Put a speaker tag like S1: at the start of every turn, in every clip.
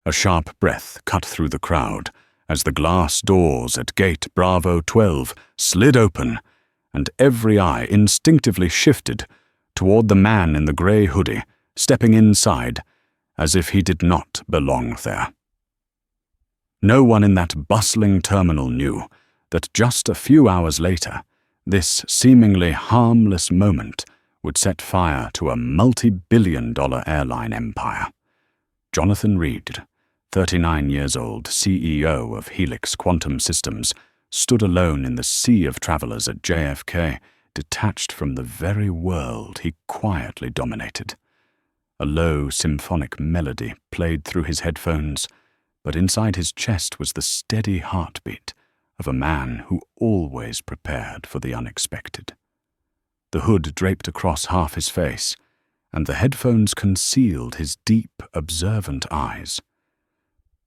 S1: A sharp breath cut through the crowd as the glass doors at gate Bravo 12 slid open, and every eye instinctively shifted toward the man in the grey hoodie, stepping inside as if he did not belong there. No one in that bustling terminal knew that just a few hours later, this seemingly harmless moment would set fire to a multi-billion-dollar airline empire. Jonathan Reed, 39 years old, CEO of Helix Quantum Systems, stood alone in the sea of travelers at JFK, detached from the very world he quietly dominated. A low symphonic melody played through his headphones, but inside his chest was the steady heartbeat of a man who always prepared for the unexpected. The hood draped across half his face, and the headphones concealed his deep, observant eyes.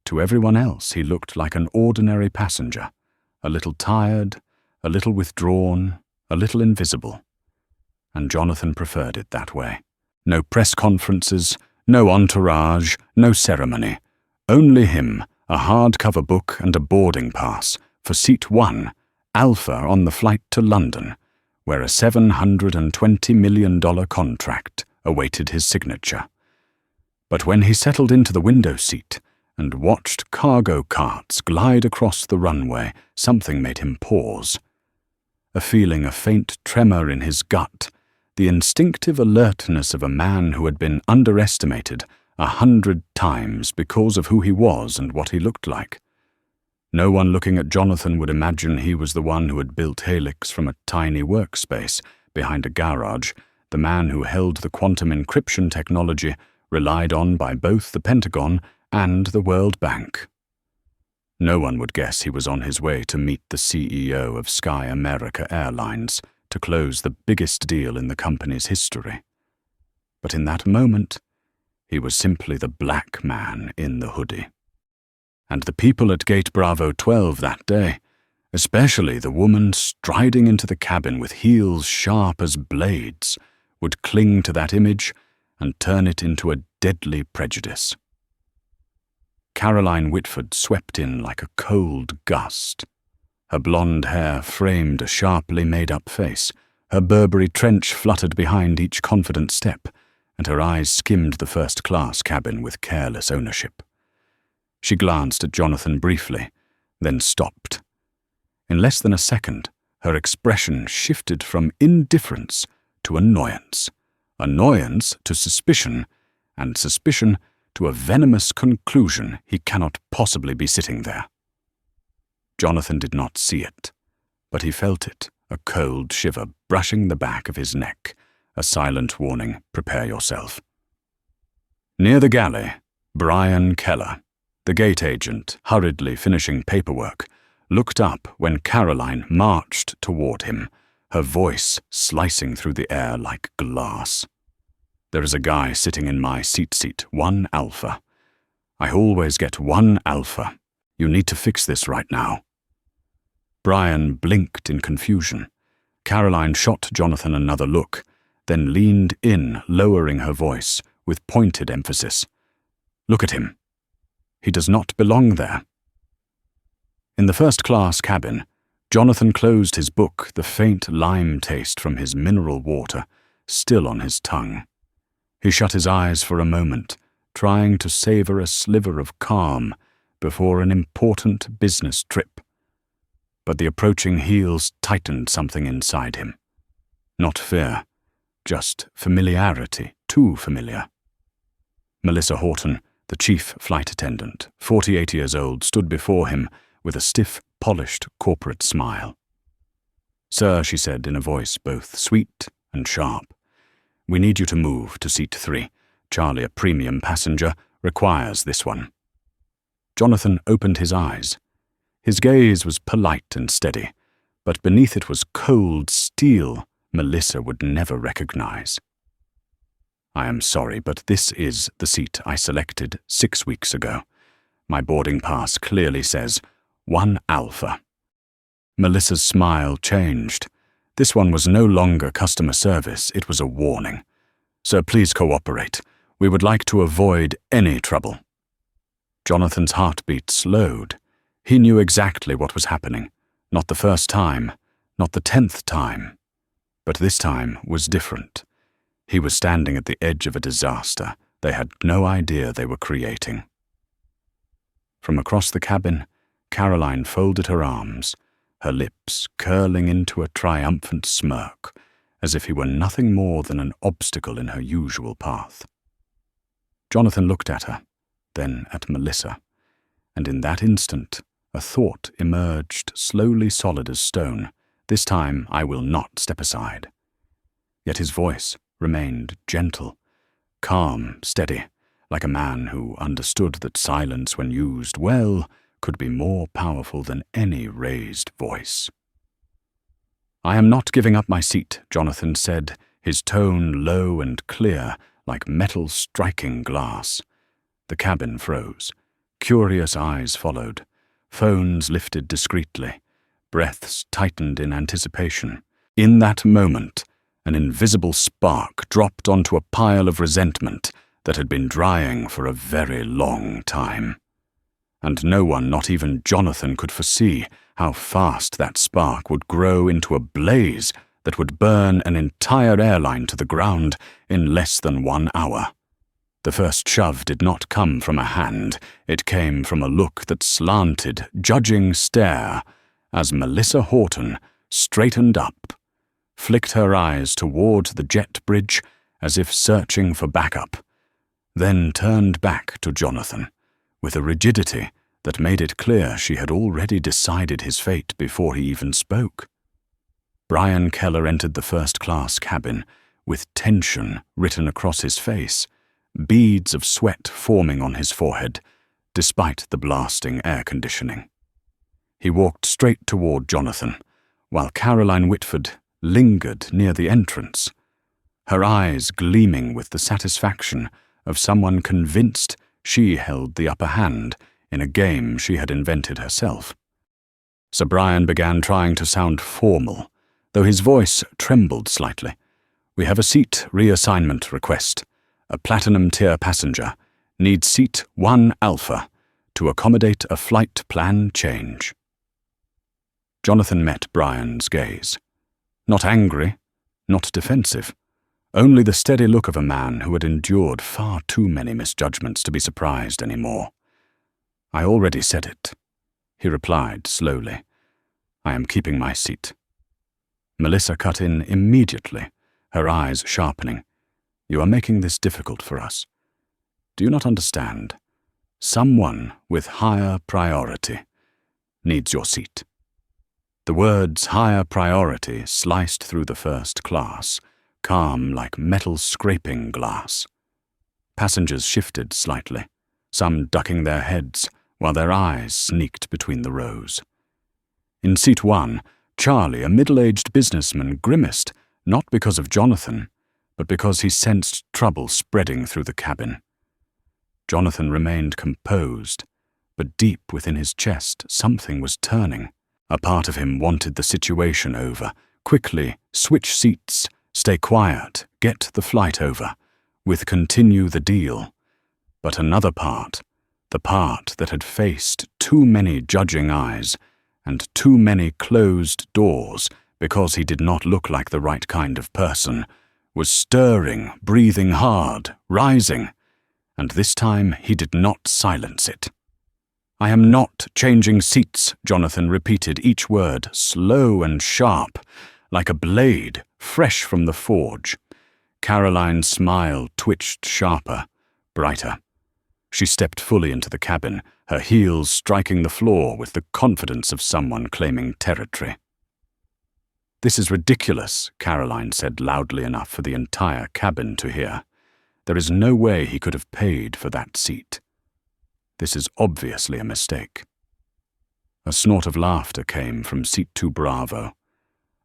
S1: To everyone else he looked like an ordinary passenger, a little tired, a little withdrawn, a little invisible. And Jonathan preferred it that way. No press conferences, no entourage, no ceremony. Only him, a hardcover book and a boarding pass for Seat 1, Alpha, on the flight to London, where a $720 million contract awaited his signature. But when he settled into the window seat and watched cargo carts glide across the runway, something made him pause. A feeling, a faint tremor in his gut, the instinctive alertness of a man who had been underestimated 100 times because of who he was and what he looked like. No one looking at Jonathan would imagine he was the one who had built Helix from a tiny workspace behind a garage, the man who held the quantum encryption technology relied on by both the Pentagon and the World Bank. No one would guess he was on his way to meet the CEO of Sky America Airlines to close the biggest deal in the company's history. But in that moment, he was simply the black man in the hoodie. And the people at Gate Bravo 12 that day, especially the woman striding into the cabin with heels sharp as blades, would cling to that image and turn it into a deadly prejudice. Caroline Whitford swept in like a cold gust. Her blonde hair framed a sharply made-up face, her Burberry trench fluttered behind each confident step, and her eyes skimmed the first-class cabin with careless ownership. She glanced at Jonathan briefly, then stopped. In less than a second, her expression shifted from indifference to annoyance, annoyance to suspicion, and suspicion to a venomous conclusion he cannot possibly be sitting there. Jonathan did not see it, but he felt it, a cold shiver brushing the back of his neck, a silent warning, prepare yourself. Near the galley, Brian Keller, the gate agent, hurriedly finishing paperwork, looked up when Caroline marched toward him, her voice slicing through the air like glass. There is a guy sitting in my seat 1 Alpha. I always get 1 Alpha. You need to fix this right now. Brian blinked in confusion. Caroline shot Jonathan another look, then leaned in, lowering her voice with pointed emphasis. Look at him. He does not belong there. In the first-class cabin, Jonathan closed his book, the faint lime taste from his mineral water still on his tongue. He shut his eyes for a moment, trying to savor a sliver of calm before an important business trip. But the approaching heels tightened something inside him. Not fear, just familiarity, too familiar. Melissa Horton, the chief flight attendant, 48 years old, stood before him with a stiff, polished corporate smile. "Sir," she said in a voice both sweet and sharp, "we need you to move to seat 3. Charlie, a premium passenger, requires this one." Jonathan opened his eyes. His gaze was polite and steady, but beneath it was cold steel Melissa would never recognize. "I am sorry, but this is the seat I selected 6 weeks ago. My boarding pass clearly says 1 Alpha." Melissa's smile changed. This one was no longer customer service, it was a warning. "Sir, please cooperate. We would like to avoid any trouble." Jonathan's heartbeat slowed. He knew exactly what was happening. Not the first time, not the 10th time. But this time was different. He was standing at the edge of a disaster they had no idea they were creating. From across the cabin, Caroline folded her arms, her lips curling into a triumphant smirk, as if he were nothing more than an obstacle in her usual path. Jonathan looked at her, then at Melissa, and in that instant a thought emerged, slowly solid as stone. This time I will not step aside. Yet his voice remained gentle, calm, steady, like a man who understood that silence, when used well, could be more powerful than any raised voice. "I am not giving up my seat," Jonathan said, his tone low and clear, like metal striking glass. The cabin froze. Curious eyes followed. Phones lifted discreetly. Breaths tightened in anticipation. In that moment, an invisible spark dropped onto a pile of resentment that had been drying for a very long time. And no one, not even Jonathan, could foresee how fast that spark would grow into a blaze that would burn an entire airline to the ground in less than 1 hour. The first shove did not come from a hand. It came from a look that slanted, judging stare, as Melissa Horton straightened up, flicked her eyes toward the jet bridge as if searching for backup, then turned back to Jonathan with a rigidity that made it clear she had already decided his fate before he even spoke. Brian Keller entered the first-class cabin with tension written across his face, beads of sweat forming on his forehead, despite the blasting air conditioning. He walked straight toward Jonathan, while Caroline Whitford lingered near the entrance, her eyes gleaming with the satisfaction of someone convinced she held the upper hand in a game she had invented herself. Sir Brian began trying to sound formal, though his voice trembled slightly. "We have a seat reassignment request. A platinum tier passenger needs seat 1 Alpha to accommodate a flight plan change." Jonathan met Brian's gaze. Not angry, not defensive, only the steady look of a man who had endured far too many misjudgments to be surprised anymore. "I already said it," he replied slowly. "I am keeping my seat." Melissa cut in immediately, her eyes sharpening. "You are making this difficult for us. Do you not understand? Someone with higher priority needs your seat." The words "higher priority" sliced through the first class, calm like metal scraping glass. Passengers shifted slightly, some ducking their heads while their eyes sneaked between the rows. In seat 1, Charlie, a middle-aged businessman, grimaced, not because of Jonathan, but because he sensed trouble spreading through the cabin. Jonathan remained composed, but deep within his chest something was turning. A part of him wanted the situation over. Quickly, switch seats, stay quiet, get the flight over, with continue the deal. But another part, the part that had faced too many judging eyes and too many closed doors because he did not look like the right kind of person, was stirring, breathing hard, rising, and this time he did not silence it. "I am not changing seats," Jonathan repeated each word, slow and sharp, like a blade fresh from the forge. Caroline's smile twitched sharper, brighter. She stepped fully into the cabin, her heels striking the floor with the confidence of someone claiming territory. "This is ridiculous," Caroline said loudly enough for the entire cabin to hear. "There is no way he could have paid for that seat. This is obviously a mistake." A snort of laughter came from seat 2 Bravo.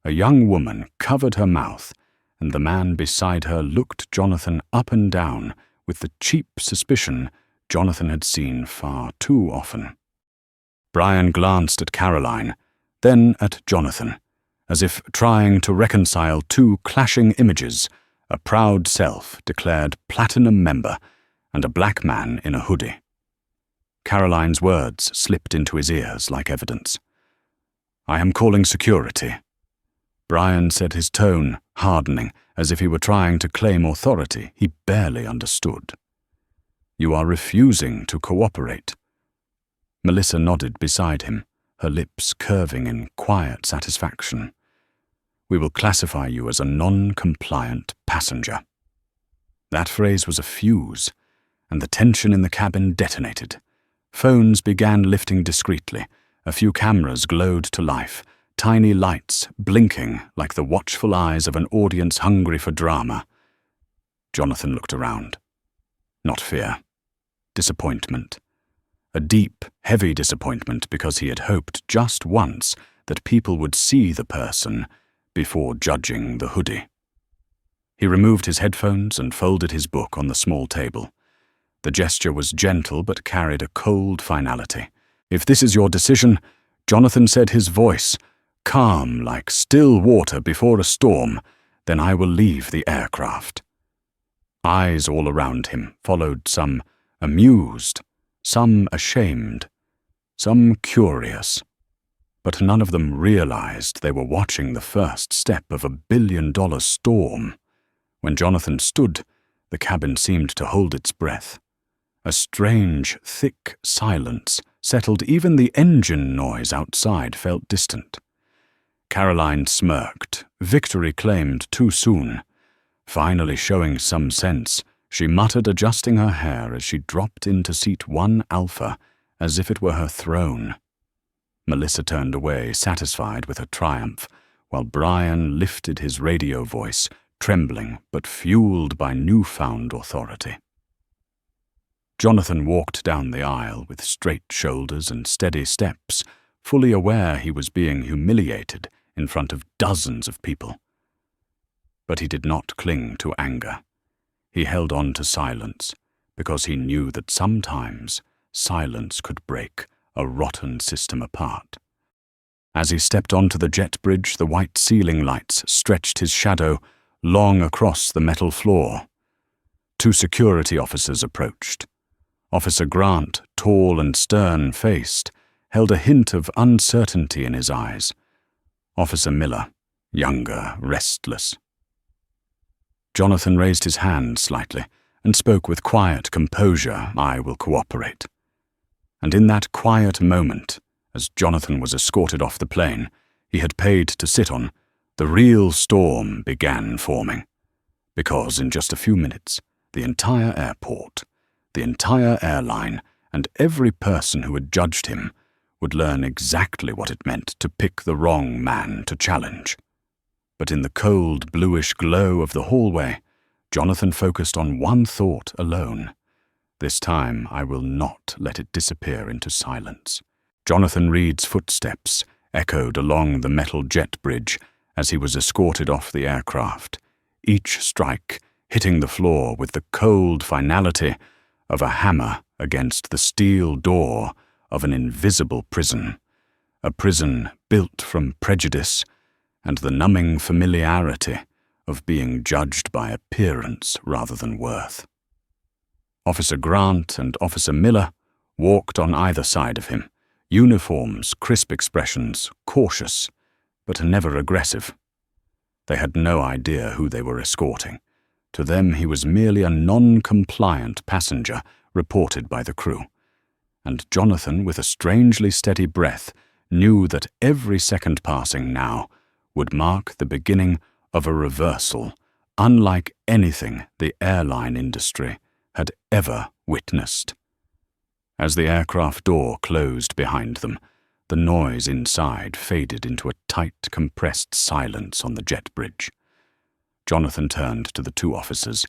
S1: A young woman covered her mouth, and the man beside her looked Jonathan up and down with the cheap suspicion Jonathan had seen far too often. Brian glanced at Caroline, then at Jonathan, as if trying to reconcile two clashing images, a proud self-declared platinum member and a black man in a hoodie. Caroline's words slipped into his ears like evidence. "I am calling security." Brian said, his tone hardening, as if he were trying to claim authority he barely understood. "You are refusing to cooperate." Melissa nodded beside him, her lips curving in quiet satisfaction. "We will classify you as a non-compliant passenger." That phrase was a fuse, and the tension in the cabin detonated. Phones began lifting discreetly. A few cameras glowed to life, tiny lights blinking like the watchful eyes of an audience hungry for drama. Jonathan looked around. Not fear. Disappointment. A deep, heavy disappointment because he had hoped just once that people would see the person before judging the hoodie. He removed his headphones and folded his book on the small table. The gesture was gentle but carried a cold finality. "If this is your decision," Jonathan said, his voice calm like still water before a storm, "then I will leave the aircraft." Eyes all around him followed, some amused, some ashamed, some curious. But none of them realized they were watching the first step of a billion-dollar storm. When Jonathan stood, the cabin seemed to hold its breath. A strange, thick silence settled. Even the engine noise outside felt distant. Caroline smirked, victory claimed too soon. Finally showing some sense, she muttered, adjusting her hair as she dropped into seat 1 Alpha, as if it were her throne. Melissa turned away, satisfied with her triumph, while Brian lifted his radio voice, trembling but fueled by newfound authority. Jonathan walked down the aisle with straight shoulders and steady steps, fully aware he was being humiliated in front of dozens of people. But he did not cling to anger. He held on to silence, because he knew that sometimes silence could break a rotten system apart. As he stepped onto the jet bridge, the white ceiling lights stretched his shadow long across the metal floor. 2 security officers approached. Officer Grant, tall and stern-faced, held a hint of uncertainty in his eyes. Officer Miller, younger, restless. Jonathan raised his hand slightly and spoke with quiet composure, "I will cooperate." And in that quiet moment, as Jonathan was escorted off the plane he had paid to sit on, the real storm began forming. Because in just a few minutes, the entire airport, the entire airline, and every person who had judged him would learn exactly what it meant to pick the wrong man to challenge. But in the cold, bluish glow of the hallway, Jonathan focused on one thought alone. This time I will not let it disappear into silence. Jonathan Reed's footsteps echoed along the metal jet bridge as he was escorted off the aircraft, each strike hitting the floor with the cold finality of a hammer against the steel door of an invisible prison, a prison built from prejudice and the numbing familiarity of being judged by appearance rather than worth. Officer Grant and Officer Miller walked on either side of him, uniforms, crisp expressions, cautious, but never aggressive. They had no idea who they were escorting. To them he was merely a non-compliant passenger reported by the crew. And Jonathan, with a strangely steady breath, knew that every second passing now would mark the beginning of a reversal unlike anything the airline industry had ever witnessed. As the aircraft door closed behind them, the noise inside faded into a tight, compressed silence on the jet bridge. Jonathan turned to the 2 officers,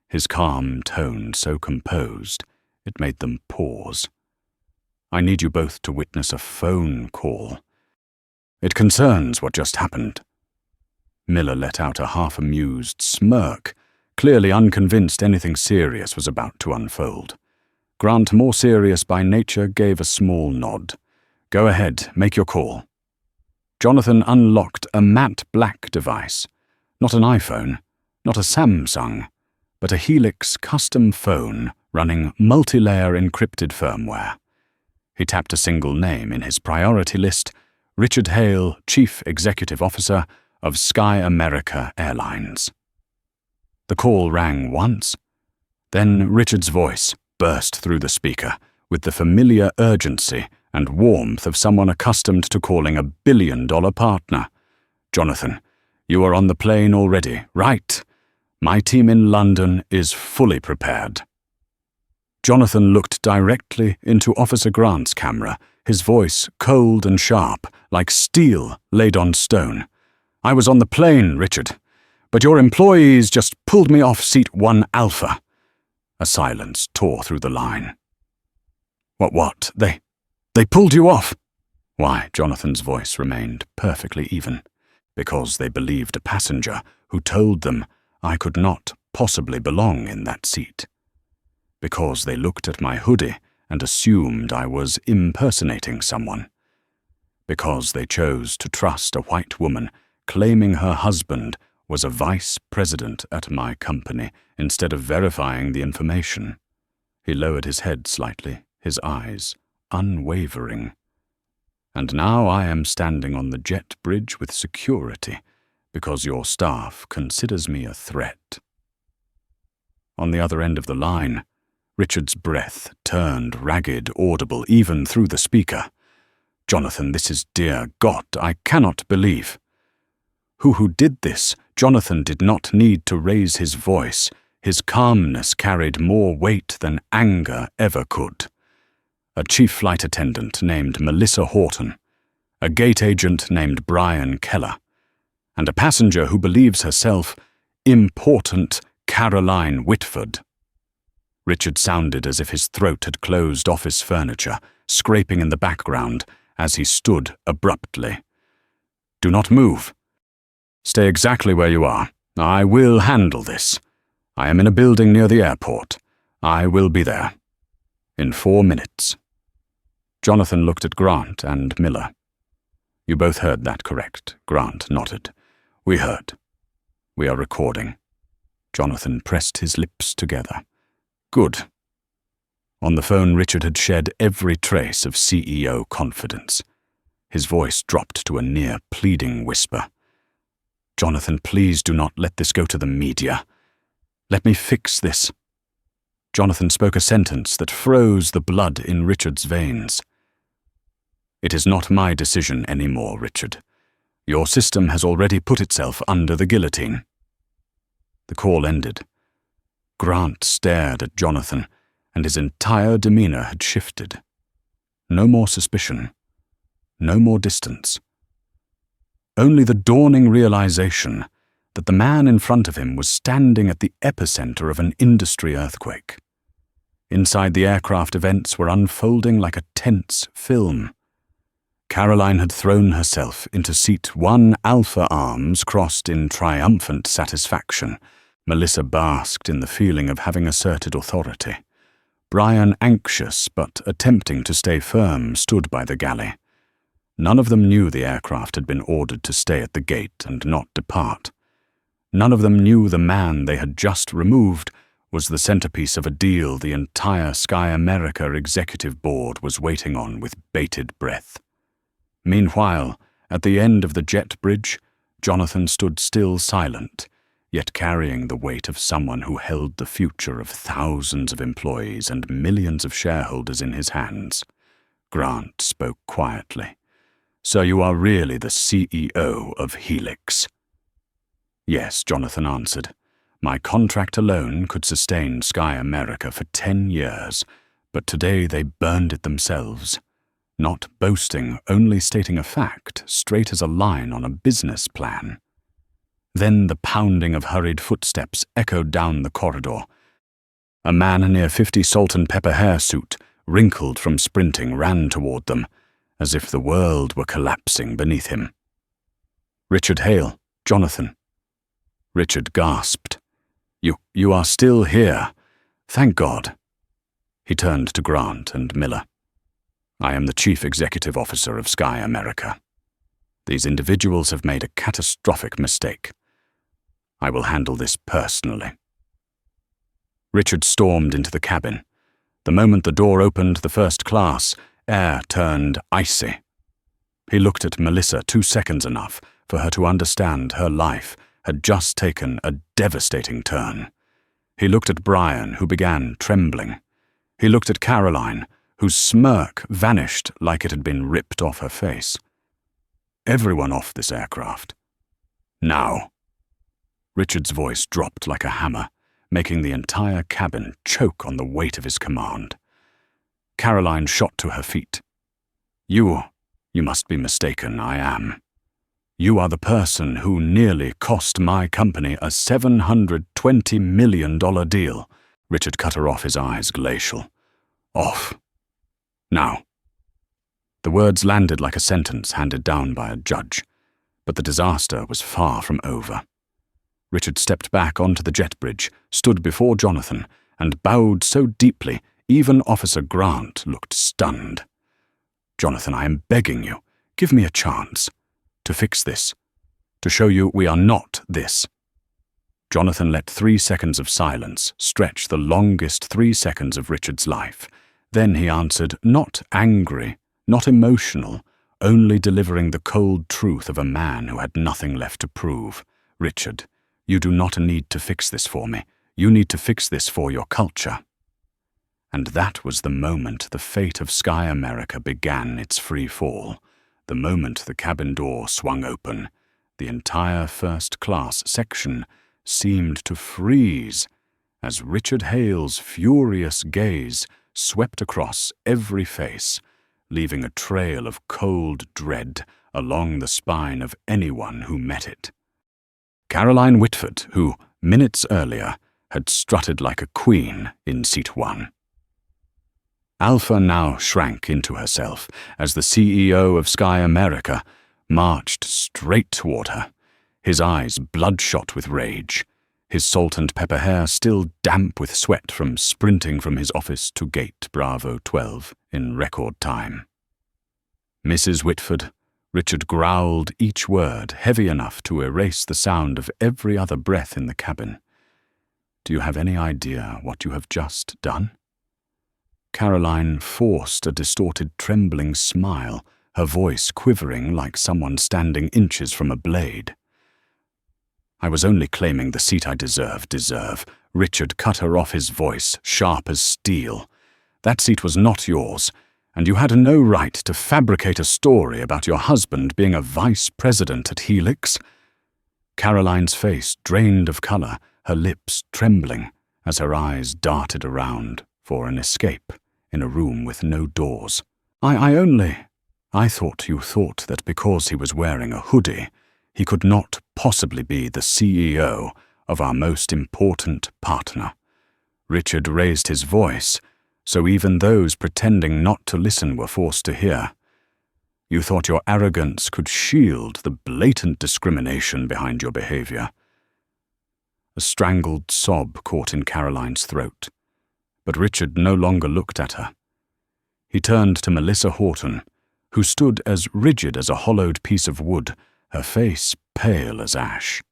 S1: his calm tone so composed it made them pause. "I need you both to witness a phone call. It concerns what just happened." Miller let out a half-amused smirk, clearly unconvinced anything serious was about to unfold. Grant, more serious by nature, gave a small nod. "Go ahead, make your call." Jonathan unlocked a matte black device. Not an iPhone, not a Samsung, but a Helix custom phone running multi-layer encrypted firmware. He tapped a single name in his priority list: Richard Hale, Chief Executive Officer of Sky America Airlines. The call rang once. Then Richard's voice burst through the speaker with the familiar urgency and warmth of someone accustomed to calling a billion-dollar partner. "Jonathan, you are on the plane already, right? My team in London is fully prepared." Jonathan looked directly into Officer Grant's camera, his voice cold and sharp, like steel laid on stone. "I was on the plane, Richard, but your employees just pulled me off seat 1 Alpha. A silence tore through the line. What? They pulled you off?" "Why?" Jonathan's voice remained perfectly even. "Because they believed a passenger who told them I could not possibly belong in that seat. Because they looked at my hoodie and assumed I was impersonating someone. Because they chose to trust a white woman claiming her husband was a vice president at my company instead of verifying the information." He lowered his head slightly, his eyes unwavering. "And now I am standing on the jet bridge with security because your staff considers me a threat." On the other end of the line, Richard's breath turned ragged, audible even through the speaker. "Jonathan, this is dear God, I cannot believe." Who did this? Jonathan did not need to raise his voice. His calmness carried more weight than anger ever could. A chief flight attendant named Melissa Horton, a gate agent named Brian Keller, and a passenger who believes herself important Caroline Whitford. Richard sounded as if his throat had closed office furniture, scraping in the background as he stood abruptly. "Do not move. Stay exactly where you are. I will handle this. I am in a building near the airport. I will be there. In 4 minutes." Jonathan looked at Grant and Miller. "You both heard that, correct?" Grant nodded. "We heard. We are recording." Jonathan pressed his lips together. "Good." On the phone, Richard had shed every trace of CEO confidence. His voice dropped to a near pleading whisper. "Jonathan, please do not let this go to the media. Let me fix this." Jonathan spoke a sentence that froze the blood in Richard's veins. "It is not my decision anymore, Richard. Your system has already put itself under the guillotine." The call ended. Grant stared at Jonathan, and his entire demeanor had shifted. No more suspicion. No more distance. Only the dawning realization that the man in front of him was standing at the epicenter of an industry earthquake. Inside the aircraft, events were unfolding like a tense film. Caroline had thrown herself into seat 1 Alpha, arms crossed in triumphant satisfaction. Melissa basked in the feeling of having asserted authority. Brian, anxious but attempting to stay firm, stood by the galley. None of them knew the aircraft had been ordered to stay at the gate and not depart. None of them knew the man they had just removed was the centerpiece of a deal the entire Sky America executive board was waiting on with bated breath. Meanwhile, at the end of the jet bridge, Jonathan stood still silent, yet carrying the weight of someone who held the future of thousands of employees and millions of shareholders in his hands. Grant spoke quietly. "So you are really the CEO of Helix?" "Yes," Jonathan answered. "My contract alone could sustain Sky America for 10 years, but today they burned it themselves. Not boasting, only stating a fact, straight as a line on a business plan." Then the pounding of hurried footsteps echoed down the corridor. A man near 50 salt and pepper hairsuit, wrinkled from sprinting, ran toward them, as if the world were collapsing beneath him. "Richard Hale, Jonathan." Richard gasped. You are still here. Thank God." He turned to Grant and Miller. "I am the Chief Executive Officer of Sky America. These individuals have made a catastrophic mistake. I will handle this personally." Richard stormed into the cabin. The moment the door opened, the first class, air turned icy. He looked at Melissa 2 seconds enough for her to understand her life had just taken a devastating turn. He looked at Brian, who began trembling. He looked at Caroline, whose smirk vanished like it had been ripped off her face. Everyone off this aircraft. Now. Richard's voice dropped like a hammer, making the entire cabin choke on the weight of his command. Caroline shot to her feet. You must be mistaken, I am. You are the person who nearly cost my company a $720 million deal. Richard cut her off, his eyes glacial. Off. Now. The words landed like a sentence handed down by a judge, but the disaster was far from over. Richard stepped back onto the jet bridge, stood before Jonathan, and bowed so deeply even Officer Grant looked stunned. Jonathan, I am begging you, give me a chance to fix this, to show you we are not this. Jonathan let 3 seconds of silence stretch the longest 3 seconds of Richard's life. Then he answered, not angry, not emotional, only delivering the cold truth of a man who had nothing left to prove. Richard, you do not need to fix this for me. You need to fix this for your culture. And that was the moment the fate of Sky America began its free fall. The moment the cabin door swung open, the entire first-class section seemed to freeze as Richard Hale's furious gaze swept across every face, leaving a trail of cold dread along the spine of anyone who met it. Caroline Whitford, who, minutes earlier, had strutted like a queen in seat 1. Alpha now shrank into herself as the CEO of Sky America marched straight toward her, his eyes bloodshot with rage, his salt and pepper hair still damp with sweat from sprinting from his office to gate Bravo 12 in record time. Mrs. Whitford, Richard growled each word heavy enough to erase the sound of every other breath in the cabin. Do you have any idea what you have just done? Caroline forced a distorted, trembling smile, her voice quivering like someone standing inches from a blade. I was only claiming the seat I deserve. Richard cut her off, his voice sharp as steel. That seat was not yours, and you had no right to fabricate a story about your husband being a vice president at Helix. Caroline's face drained of color, her lips trembling as her eyes darted around for an escape in a room with no doors. I thought you thought that because he was wearing a hoodie, he could not possibly be the CEO of our most important partner. Richard raised his voice, so even those pretending not to listen were forced to hear. You thought your arrogance could shield the blatant discrimination behind your behavior. A strangled sob caught in Caroline's throat, but Richard no longer looked at her. He turned to Melissa Horton, who stood as rigid as a hollowed piece of wood, her face pale as ash.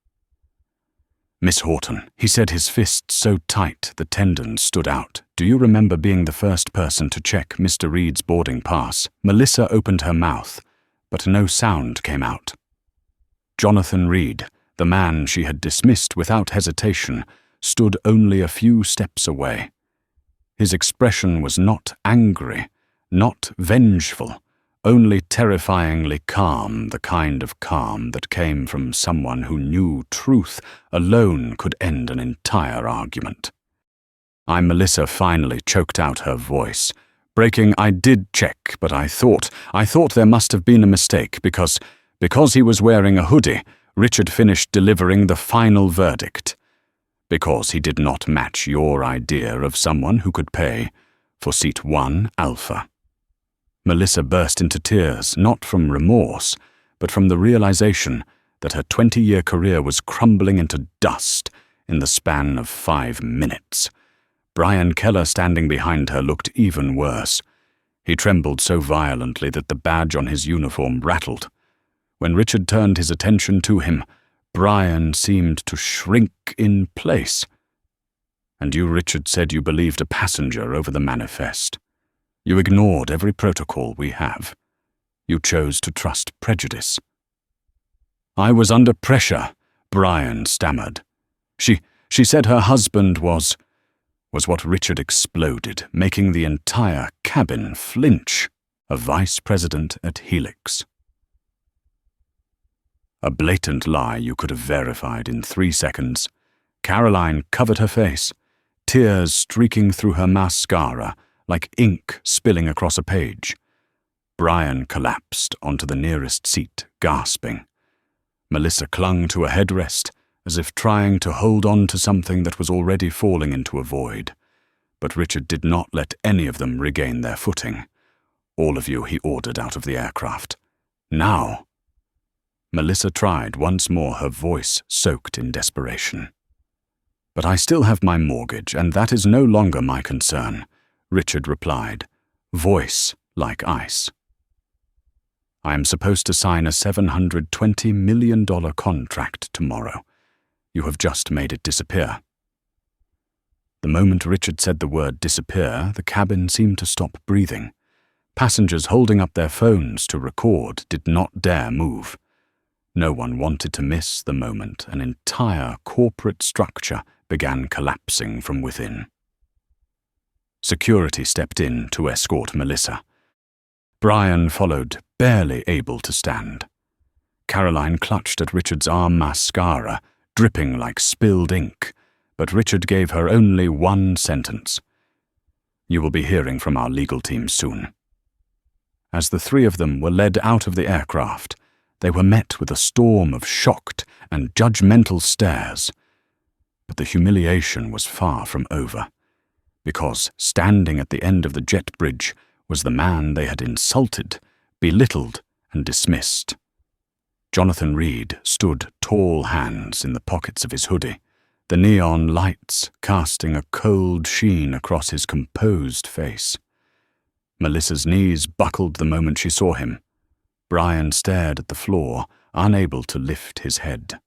S1: Miss Horton, he said, his fist so tight the tendons stood out. Do you remember being the first person to check Mr. Reed's boarding pass? Melissa opened her mouth, but no sound came out. Jonathan Reed, the man she had dismissed without hesitation, stood only a few steps away. His expression was not angry, not vengeful, only terrifyingly calm, the kind of calm that came from someone who knew truth alone could end an entire argument. Melissa finally choked out her voice, breaking, I did check, but I thought there must have been a mistake because he was wearing a hoodie, Richard finished delivering the final verdict. Because he did not match your idea of someone who could pay for seat 1 Alpha. Melissa burst into tears, not from remorse, but from the realization that her 20-year career was crumbling into dust in the span of 5 minutes. Brian Keller, standing behind her, looked even worse. He trembled so violently that the badge on his uniform rattled. When Richard turned his attention to him, Brian seemed to shrink in place. And you, Richard, said you believed a passenger over the manifest. You ignored every protocol we have. You chose to trust prejudice. I was under pressure, Brian stammered. She said her husband was what Richard exploded, making the entire cabin flinch. A vice president at Helix. A blatant lie you could have verified in 3 seconds. Caroline covered her face, tears streaking through her mascara like ink spilling across a page. Brian collapsed onto the nearest seat, gasping. Melissa clung to a headrest, as if trying to hold on to something that was already falling into a void. But Richard did not let any of them regain their footing. All of you, he ordered out of the aircraft. Now. Melissa tried once more, her voice soaked in desperation. But I still have my mortgage, and that is no longer my concern, Richard replied, voice like ice. I am supposed to sign a $720 million contract tomorrow. You have just made it disappear. The moment Richard said the word disappear, the cabin seemed to stop breathing. Passengers holding up their phones to record did not dare move. No one wanted to miss the moment an entire corporate structure began collapsing from within. Security stepped in to escort Melissa. Brian followed, barely able to stand. Caroline clutched at Richard's arm, mascara, dripping like spilled ink, but Richard gave her only one sentence. You will be hearing from our legal team soon. As the three of them were led out of the aircraft, they were met with a storm of shocked and judgmental stares. But the humiliation was far from over, because standing at the end of the jet bridge was the man they had insulted, belittled, and dismissed. Jonathan Reed stood, tall hands in the pockets of his hoodie, the neon lights casting a cold sheen across his composed face. Melissa's knees buckled the moment she saw him. Brian stared at the floor, unable to lift his head.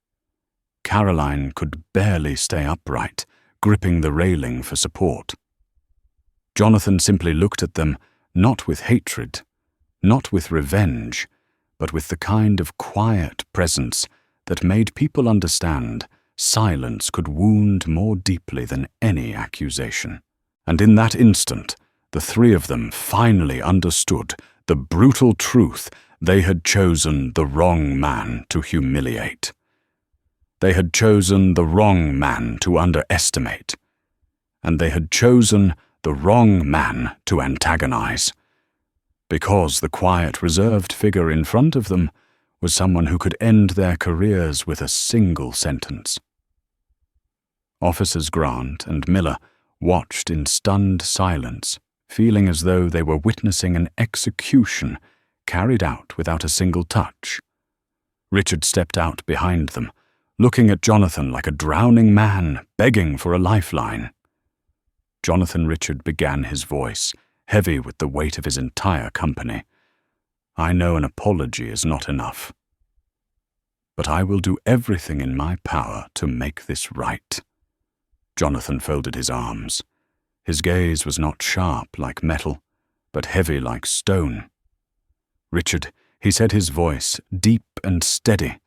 S1: Caroline could barely stay upright, gripping the railing for support. Jonathan simply looked at them, not with hatred, not with revenge, but with the kind of quiet presence that made people understand silence could wound more deeply than any accusation. And in that instant, the three of them finally understood the brutal truth: they had chosen the wrong man to humiliate. They had chosen the wrong man to underestimate. And they had chosen the wrong man to antagonize. Because the quiet, reserved figure in front of them was someone who could end their careers with a single sentence. Officers Grant and Miller watched in stunned silence, feeling as though they were witnessing an execution carried out without a single touch. Richard stepped out behind them, looking at Jonathan like a drowning man begging for a lifeline. Jonathan Richard began his voice, heavy with the weight of his entire company. I know an apology is not enough, but I will do everything in my power to make this right. Jonathan folded his arms. His gaze was not sharp like metal, but heavy like stone. Richard, he said, his voice deep and steady,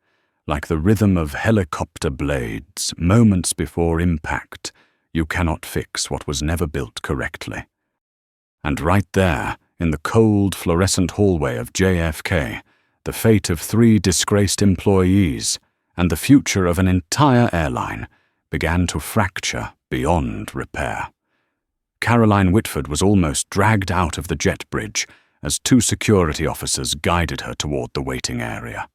S1: like the rhythm of helicopter blades moments before impact. You cannot fix what was never built correctly. And right there, in the cold, fluorescent hallway of JFK, the fate of 3 disgraced employees and the future of an entire airline began to fracture beyond repair. Caroline Whitford was almost dragged out of the jet bridge as 2 security officers guided her toward the waiting area.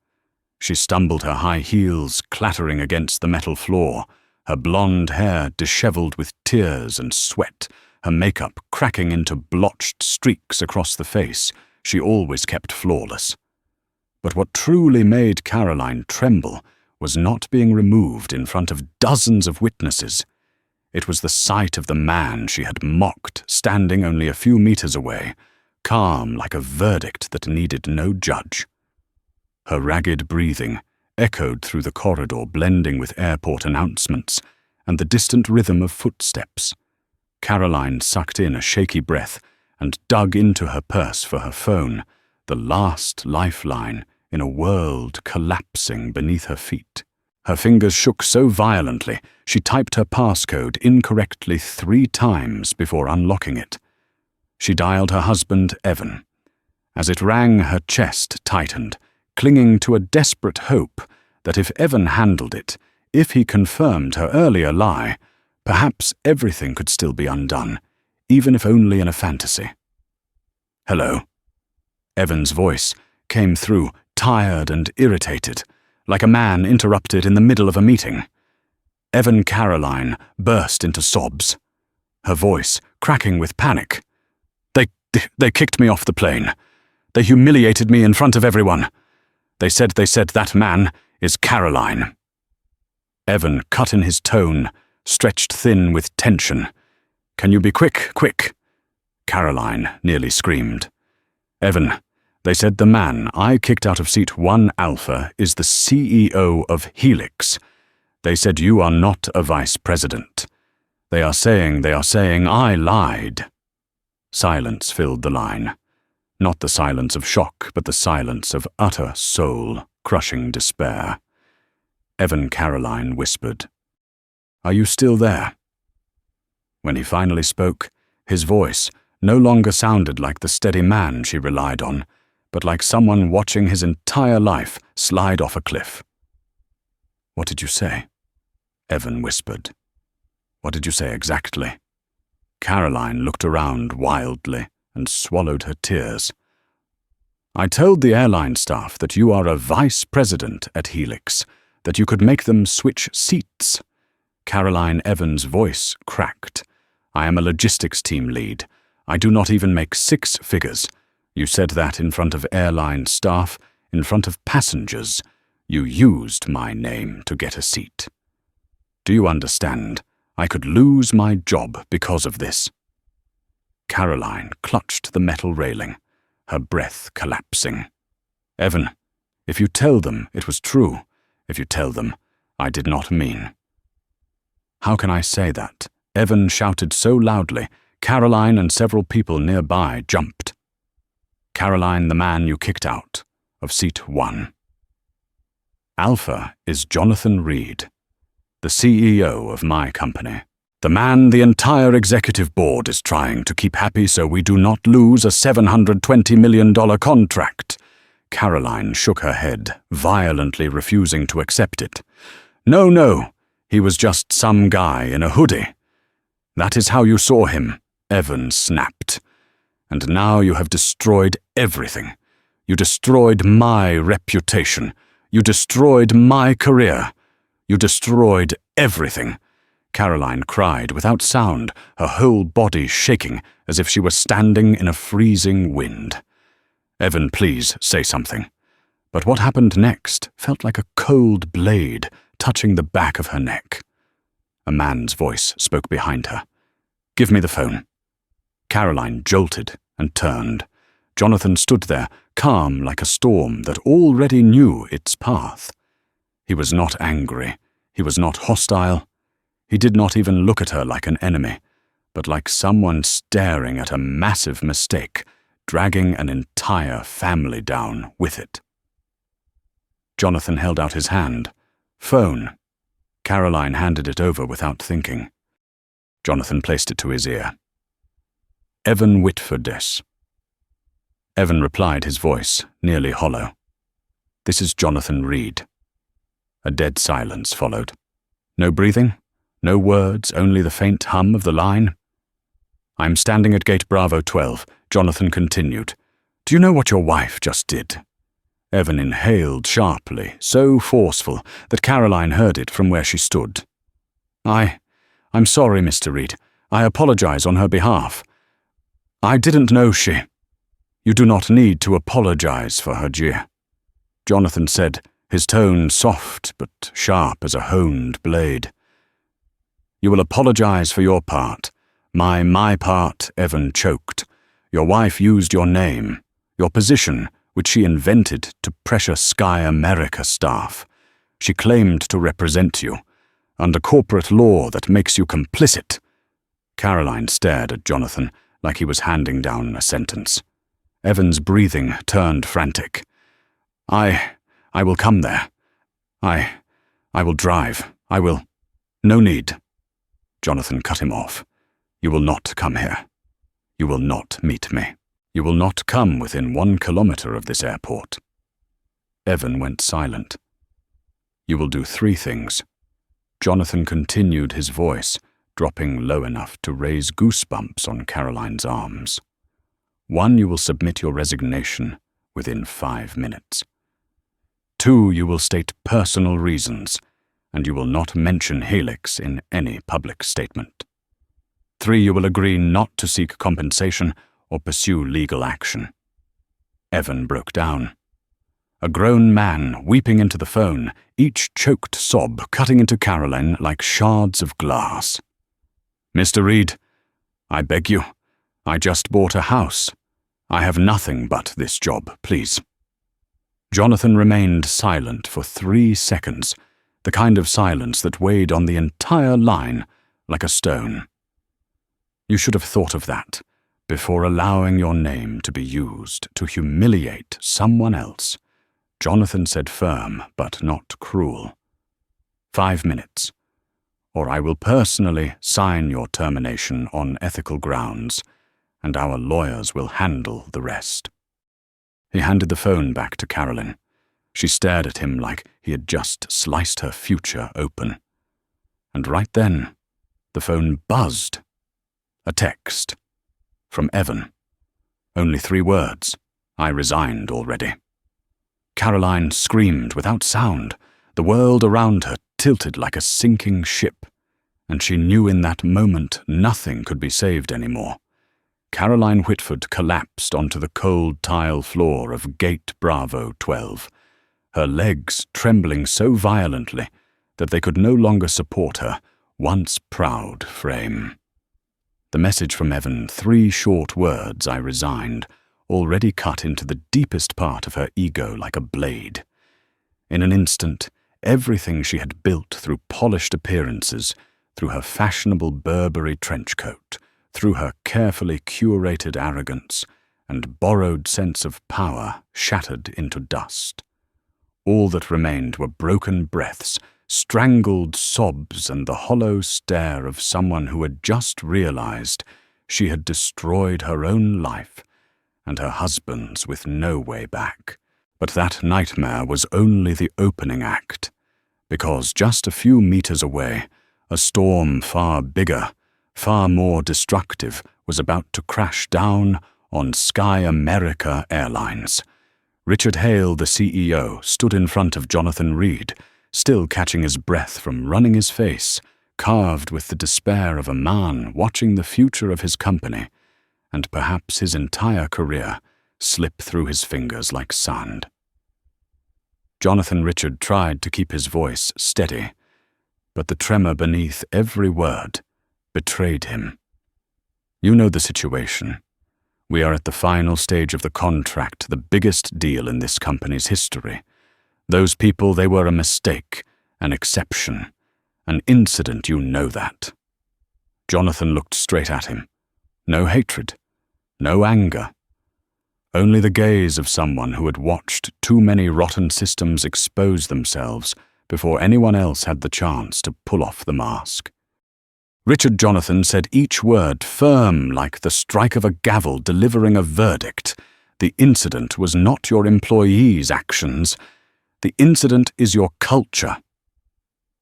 S1: She stumbled, her high heels clattering against the metal floor, her blonde hair disheveled with tears and sweat, her makeup cracking into blotched streaks across the face she always kept flawless. But what truly made Caroline tremble was not being removed in front of dozens of witnesses. It was the sight of the man she had mocked standing only a few meters away, calm like a verdict that needed no judge. Her ragged breathing echoed through the corridor, blending with airport announcements and the distant rhythm of footsteps. Caroline sucked in a shaky breath and dug into her purse for her phone, the last lifeline in a world collapsing beneath her feet. Her fingers shook so violently she typed her passcode incorrectly 3 times before unlocking it. She dialed her husband, Evan. As it rang, her chest tightened, clinging to a desperate hope that if Evan handled it, if he confirmed her earlier lie, perhaps everything could still be undone, even if only in a fantasy. "Hello." Evan's voice came through, tired and irritated, like a man interrupted in the middle of a meeting. Evan Caroline burst into sobs, her voice cracking with panic. They kicked me off the plane. They humiliated me in front of everyone. They said that man is Caroline." Evan cut in his tone, stretched thin with tension. "Can you be quick? Caroline nearly screamed. "Evan, they said the man I kicked out of seat 1 Alpha is the CEO of Helix. They said you are not a vice president. They are saying I lied." Silence filled the line. Not the silence of shock, but the silence of utter soul-crushing despair. Evan Caroline whispered, "Are you still there?" When he finally spoke, his voice no longer sounded like the steady man she relied on, but like someone watching his entire life slide off a cliff. "What did you say?" Evan whispered. "What did you say exactly?" Caroline looked around wildly and swallowed her tears. "I told the airline staff that you are a vice president at Helix, that you could make them switch seats." Caroline Evans' voice cracked. "I am a logistics team lead. I do not even make 6 figures. You said that in front of airline staff, in front of passengers. You used my name to get a seat. Do you understand? I could lose my job because of this." Caroline clutched the metal railing, her breath collapsing. "Evan, if you tell them it was true, if you tell them I did not mean." "How can I say that?" Evan shouted so loudly, Caroline and several people nearby jumped. "Caroline, the man you kicked out of seat 1. Alpha is Jonathan Reed, the CEO of my company. The man the entire executive board is trying to keep happy so we do not lose a $720 million contract." Caroline shook her head, violently refusing to accept it. No, he was just some guy in a hoodie." "That is how you saw him," Evan snapped. "And now you have destroyed everything. You destroyed my reputation. You destroyed my career. You destroyed everything." Caroline cried without sound, her whole body shaking as if she were standing in a freezing wind. "Evan, please say something." But what happened next felt like a cold blade touching the back of her neck. A man's voice spoke behind her. "Give me the phone." Caroline jolted and turned. Jonathan stood there, calm like a storm that already knew its path. He was not angry. He was not hostile. He did not even look at her like an enemy, but like someone staring at a massive mistake, dragging an entire family down with it. Jonathan held out his hand. "Phone." Caroline handed it over without thinking. Jonathan placed it to his ear. "Evan Whitfordes." Evan replied, his voice nearly hollow. "This is Jonathan Reed." A dead silence followed. No breathing, no words, only the faint hum of the line. "I'm standing at gate Bravo 12, Jonathan continued. "Do you know what your wife just did?" Evan inhaled sharply, so forceful that Caroline heard it from where she stood. I'm sorry, Mr. Reed. I apologize on her behalf. I didn't know she—" "You do not need to apologize for her, dear," Jonathan said, his tone soft but sharp as a honed blade. "You will apologize for your part. My part," Evan choked. "Your wife used your name, your position, which she invented to pressure Sky America staff. She claimed to represent you, under corporate law that makes you complicit." Caroline stared at Jonathan, like he was handing down a sentence. Evan's breathing turned frantic. I will come there. I will drive. I will. No need. Jonathan cut him off. You will not come here. You will not meet me. You will not come within 1 kilometer of this airport. Evan went silent. You will do 3 things. Jonathan continued, his voice dropping low enough to raise goosebumps on Caroline's arms. 1, you will submit your resignation within 5 minutes. 2, you will state personal reasons, and you will not mention Helix in any public statement. 3, you will agree not to seek compensation or pursue legal action. Evan broke down. A grown man weeping into the phone, each choked sob cutting into Caroline like shards of glass. Mr. Reed, I beg you, I just bought a house. I have nothing but this job, please. Jonathan remained silent for 3 seconds, the kind of silence that weighed on the entire line like a stone. You should have thought of that before allowing your name to be used to humiliate someone else, Jonathan said, firm but not cruel. 5 minutes, or I will personally sign your termination on ethical grounds, and our lawyers will handle the rest. He handed the phone back to Caroline. She stared at him like he had just sliced her future open. And right then, the phone buzzed. A text. From Evan. Only 3 words. I resigned already. Caroline screamed without sound. The world around her tilted like a sinking ship, and she knew in that moment nothing could be saved anymore. Caroline Whitford collapsed onto the cold tile floor of Gate Bravo 12, her legs trembling so violently that they could no longer support her once proud frame. The message from Evan, 3 short words, I resigned, already cut into the deepest part of her ego like a blade. In an instant, everything she had built through polished appearances, through her fashionable Burberry trench coat, through her carefully curated arrogance and borrowed sense of power, shattered into dust. All that remained were broken breaths, strangled sobs, and the hollow stare of someone who had just realized she had destroyed her own life and her husband's with no way back. But that nightmare was only the opening act, because just a few meters away, a storm far bigger, far more destructive, was about to crash down on Sky America Airlines. Richard Hale, the CEO, stood in front of Jonathan Reed, still catching his breath from running his face, carved with the despair of a man watching the future of his company, and perhaps his entire career, slip through his fingers like sand. Jonathan Richard tried to keep his voice steady, but the tremor beneath every word betrayed him. You know the situation. We are at the final stage of the contract, the biggest deal in this company's history. Those people, they were a mistake, an exception, an incident, you know that. Jonathan looked straight at him. No hatred, no anger. Only the gaze of someone who had watched too many rotten systems expose themselves before anyone else had the chance to pull off the mask. Richard Jonathan said each word firm like the strike of a gavel delivering a verdict. The incident was not your employees' actions. The incident is your culture.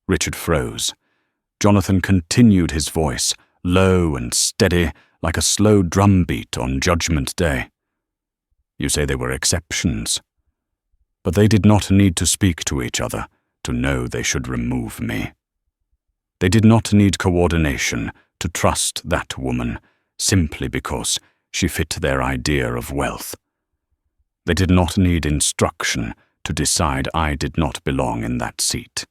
S1: Richard froze. Jonathan continued, his voice, low and steady, like a slow drumbeat on Judgment Day. You say they were exceptions, but they did not need to speak to each other to know they should remove me. They did not need coordination to trust that woman simply because she fit their idea of wealth. They did not need instruction to decide I did not belong in that seat.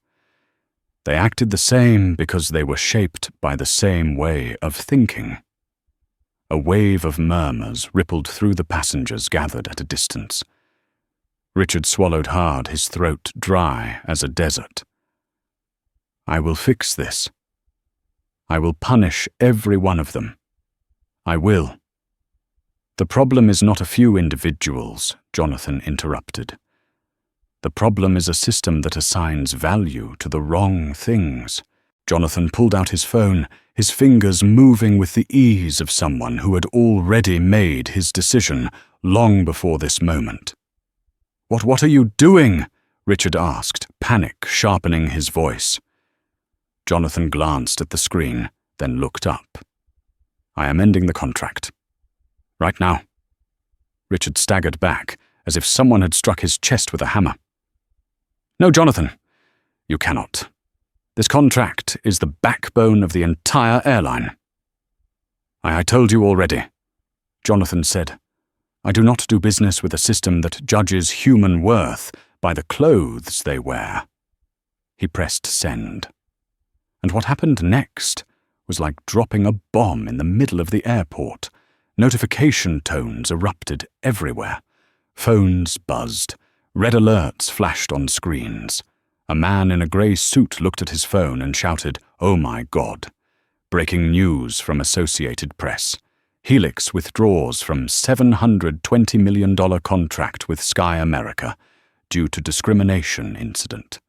S1: They acted the same because they were shaped by the same way of thinking. A wave of murmurs rippled through the passengers gathered at a distance. Richard swallowed hard, his throat dry as a desert. I will fix this. I will punish every one of them. I will. The problem is not a few individuals, Jonathan interrupted. The problem is a system that assigns value to the wrong things. Jonathan pulled out his phone, his fingers moving with the ease of someone who had already made his decision long before this moment. What are you doing?" Richard asked, panic sharpening his voice. Jonathan glanced at the screen, then looked up. "I am ending the contract. Right now." Richard staggered back, as if someone had struck his chest with a hammer. "No, Jonathan, you cannot. This contract is the backbone of the entire airline." I told you already," Jonathan said. "I do not do business with a system that judges human worth by the clothes they wear." He pressed send. And what happened next was like dropping a bomb in the middle of the airport. Notification tones erupted everywhere. Phones buzzed. Red alerts flashed on screens. A man in a grey suit looked at his phone and shouted, "Oh my God." Breaking news from Associated Press. Helix withdraws from $720 million contract with Sky America due to discrimination incident.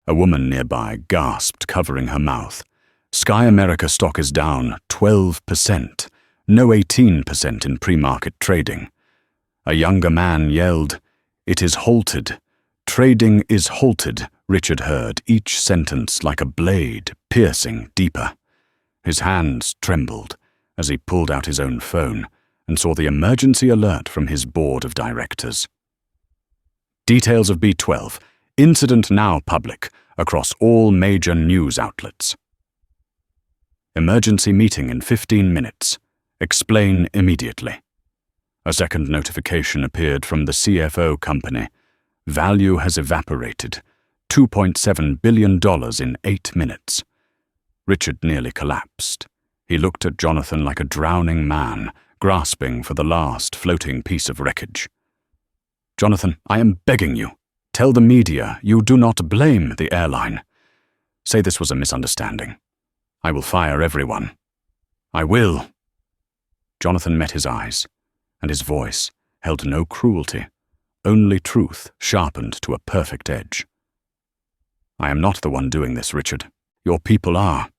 S1: A woman nearby gasped, covering her mouth. Sky America stock is down 12%, no 18% in pre-market trading. A younger man yelled, "It is halted. Trading is halted," Richard heard each sentence like a blade piercing deeper. His hands trembled as he pulled out his own phone and saw the emergency alert from his board of directors. Details of B-12. Incident now public across all major news outlets. Emergency meeting in 15 minutes. Explain immediately. A second notification appeared from the CFO company. Value has evaporated. $2.7 billion in 8 minutes. Richard nearly collapsed. He looked at Jonathan like a drowning man, grasping for the last floating piece of wreckage. "Jonathan, I am begging you. Tell the media you do not blame the airline. Say this was a misunderstanding. I will fire everyone. I will." Jonathan met his eyes, and his voice held no cruelty, only truth sharpened to a perfect edge. "I am not the one doing this, Richard. Your people are.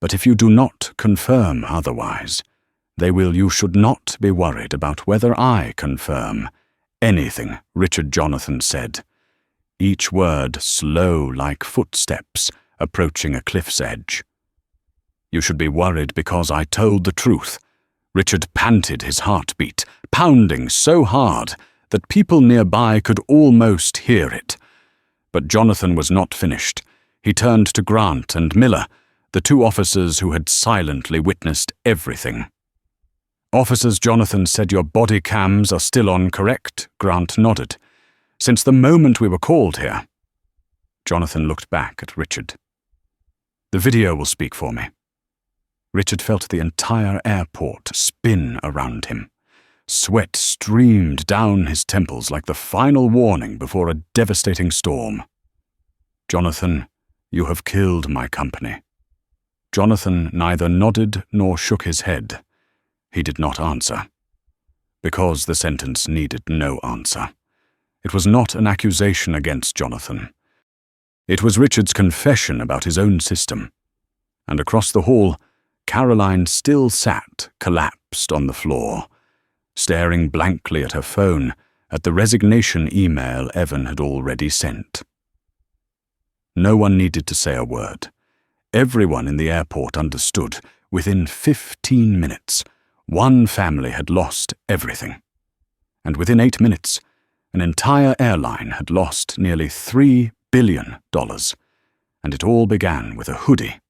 S1: But if you do not confirm otherwise, you should not be worried about whether I confirm anything," Richard Jonathan said, each word slow like footsteps approaching a cliff's edge. "You should be worried because I told the truth." Richard panted, his heartbeat pounding so hard that people nearby could almost hear it. But Jonathan was not finished. He turned to Grant and Miller, the two officers who had silently witnessed everything. "Officers," Jonathan said, "your body cams are still on, correct?" Grant nodded. "Since the moment we were called here." Jonathan looked back at Richard. "The video will speak for me." Richard felt the entire airport spin around him. Sweat streamed down his temples like the final warning before a devastating storm. "Jonathan, you have killed my company." Jonathan neither nodded nor shook his head. He did not answer. Because the sentence needed no answer. It was not an accusation against Jonathan. It was Richard's confession about his own system. And across the hall, Caroline still sat, collapsed on the floor, staring blankly at her phone, at the resignation email Evan had already sent. No one needed to say a word. Everyone in the airport understood. Within 15 minutes, one family had lost everything. And within 8 minutes, an entire airline had lost nearly $3 billion. And it all began with a hoodie.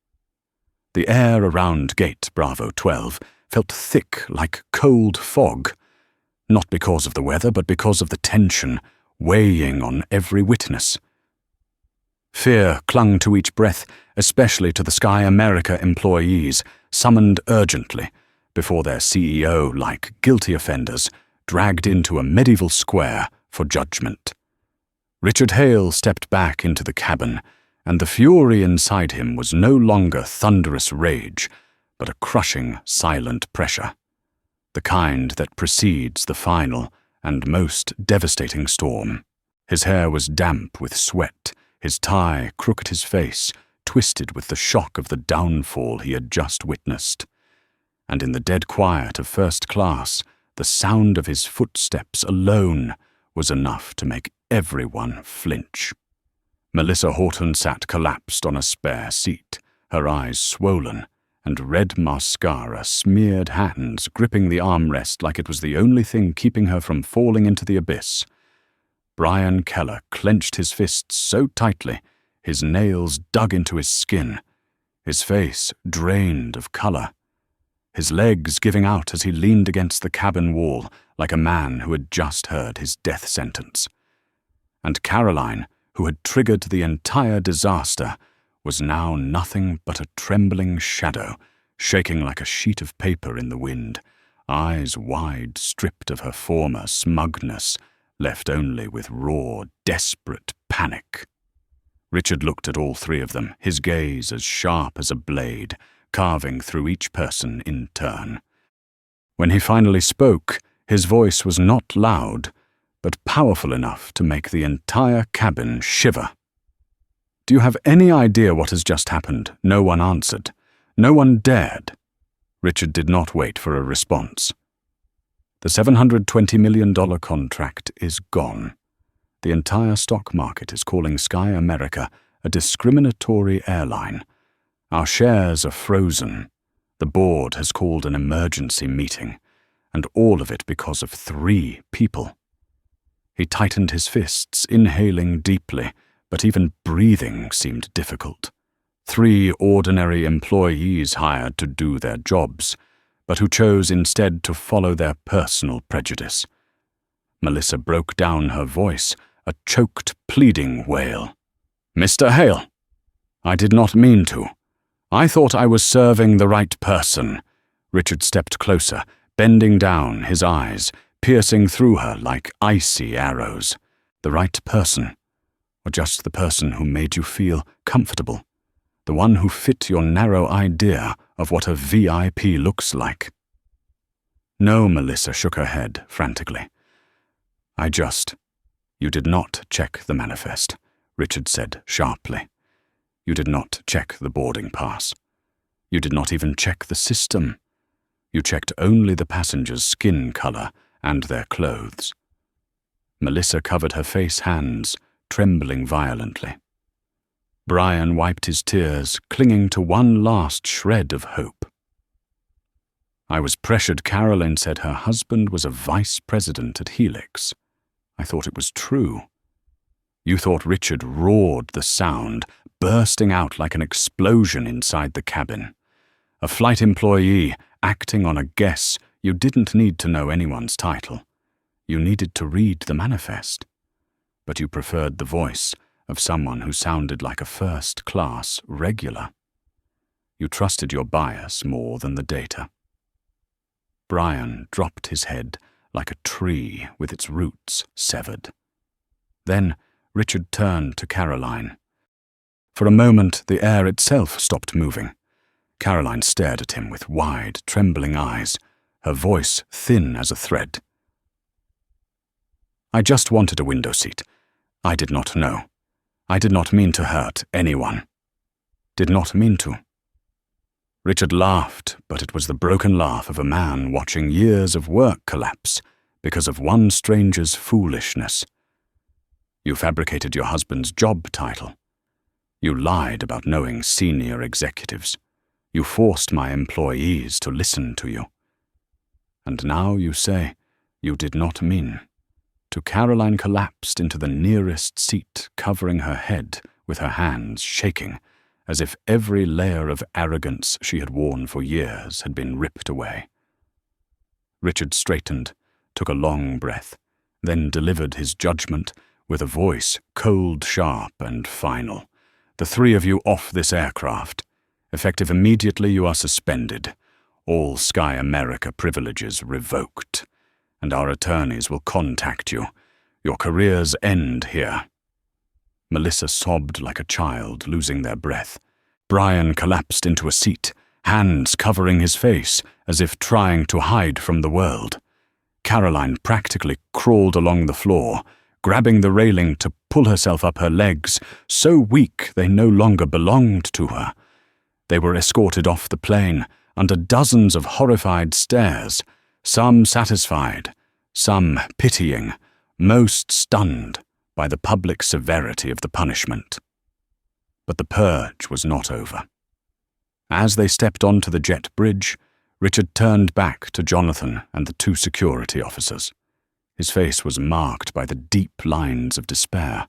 S1: The air around Gate Bravo 12 felt thick like cold fog, not because of the weather, but because of the tension weighing on every witness. Fear clung to each breath, especially to the Sky America employees, summoned urgently before their CEO, like guilty offenders, dragged into a medieval square for judgment. Richard Hale stepped back into the cabin, and the fury inside him was no longer thunderous rage, but a crushing, silent pressure. the kind that precedes the final and most devastating storm. His hair was damp with sweat, his tie crooked his face, twisted with the shock of the downfall he had just witnessed. And in the dead quiet of first class, the sound of his footsteps alone was enough to make everyone flinch. Melissa Horton sat collapsed on a spare seat, her eyes swollen, and red mascara smeared hands gripping the armrest like it was the only thing keeping her from falling into the abyss. Brian Keller clenched his fists so tightly, his nails dug into his skin, his face drained of color, his legs giving out as he leaned against the cabin wall like a man who had just heard his death sentence. And Caroline, who had triggered the entire disaster, was now nothing but a trembling shadow, shaking like a sheet of paper in the wind, eyes wide stripped of her former smugness, left only with raw, desperate panic. Richard looked at all three of them, his gaze as sharp as a blade, carving through each person in turn. When he finally spoke, his voice was not loud, but powerful enough to make the entire cabin shiver. "Do you have any idea what has just happened?" No one answered. No one dared. Richard did not wait for a response. "The $720 million contract is gone. The entire stock market is calling Sky America a discriminatory airline. Our shares are frozen. The board has called an emergency meeting, and all of it because of 3 people." He tightened his fists, inhaling deeply, but even breathing seemed difficult. 3 ordinary employees hired to do their jobs, but who chose instead to follow their personal prejudice. Melissa broke down her voice, a choked, pleading wail. "Mr. Hale, I did not mean to. I thought I was serving the right person." Richard stepped closer, bending down, his eyes piercing through her like icy arrows. "The right person, or just the person who made you feel comfortable? The one who fit your narrow idea of what a VIP looks like?" "No," Melissa shook her head frantically. "You did not check the manifest," Richard said sharply. "You did not check the boarding pass. You did not even check the system. You checked only the passengers' skin color and their clothes." Melissa covered her face hands, trembling violently. Brian wiped his tears, clinging to one last shred of hope. "I was pressured. Caroline said her husband was a vice president at Helix. I thought it was true." "You thought Richard roared the sound, bursting out like an explosion inside the cabin. A flight employee acting on a guess. You didn't need to know anyone's title. You needed to read the manifest. But you preferred the voice of someone who sounded like a first-class regular. You trusted your bias more than the data." Brian dropped his head like a tree with its roots severed. Then Richard turned to Caroline. For a moment, the air itself stopped moving. Caroline stared at him with wide, trembling eyes, her voice thin as a thread. "I just wanted a window seat. I did not know. I did not mean to hurt anyone. Did not mean to." Richard laughed, but it was the broken laugh of a man watching years of work collapse because of one stranger's foolishness. "You fabricated your husband's job title. You lied about knowing senior executives. You forced my employees to listen to you. And now you say you did not mean." Caroline collapsed into the nearest seat, covering her head with her hands shaking, as if every layer of arrogance she had worn for years had been ripped away. Richard straightened, took a long breath, then delivered his judgment with a voice cold, sharp, and final. "The 3 of you off this aircraft. Effective immediately, you are suspended. All Sky America privileges revoked. And our attorneys will contact you. Your careers end here." Melissa sobbed like a child, losing their breath. Brian collapsed into a seat, hands covering his face as if trying to hide from the world. Caroline practically crawled along the floor, grabbing the railing to pull herself up her legs, so weak they no longer belonged to her. They were escorted off the plane under dozens of horrified stares, some satisfied, some pitying, most stunned by the public severity of the punishment. But the purge was not over. As they stepped onto the jet bridge, Richard turned back to Jonathan and the two security officers. His face was marked by the deep lines of despair.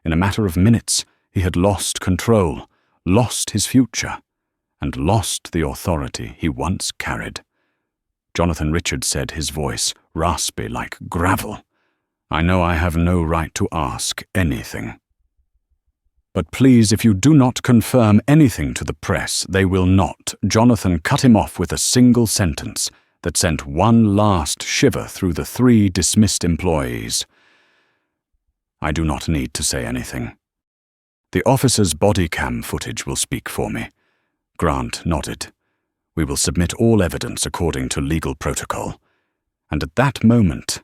S1: In a matter of minutes, he had lost control, lost his future, and lost the authority he once carried. Jonathan Richard said, his voice raspy like gravel, "I know I have no right to ask anything. But please, if you do not confirm anything to the press, they will not." Jonathan cut him off with a single sentence that sent one last shiver through the three dismissed employees. "I do not need to say anything. The officer's body cam footage will speak for me." Grant nodded. "We will submit all evidence according to legal protocol." And at that moment,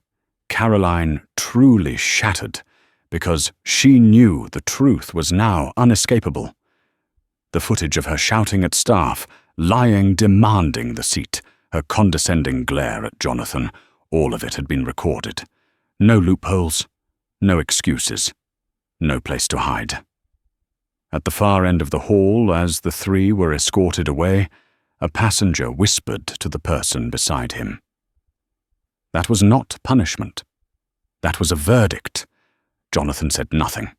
S1: Caroline truly shattered, because she knew the truth was now unescapable. The footage of her shouting at staff, lying demanding the seat, her condescending glare at Jonathan, all of it had been recorded. No loopholes, no excuses, no place to hide. At the far end of the hall, as the three were escorted away, a passenger whispered to the person beside him. That was not punishment. That was a verdict. Jonathan said nothing.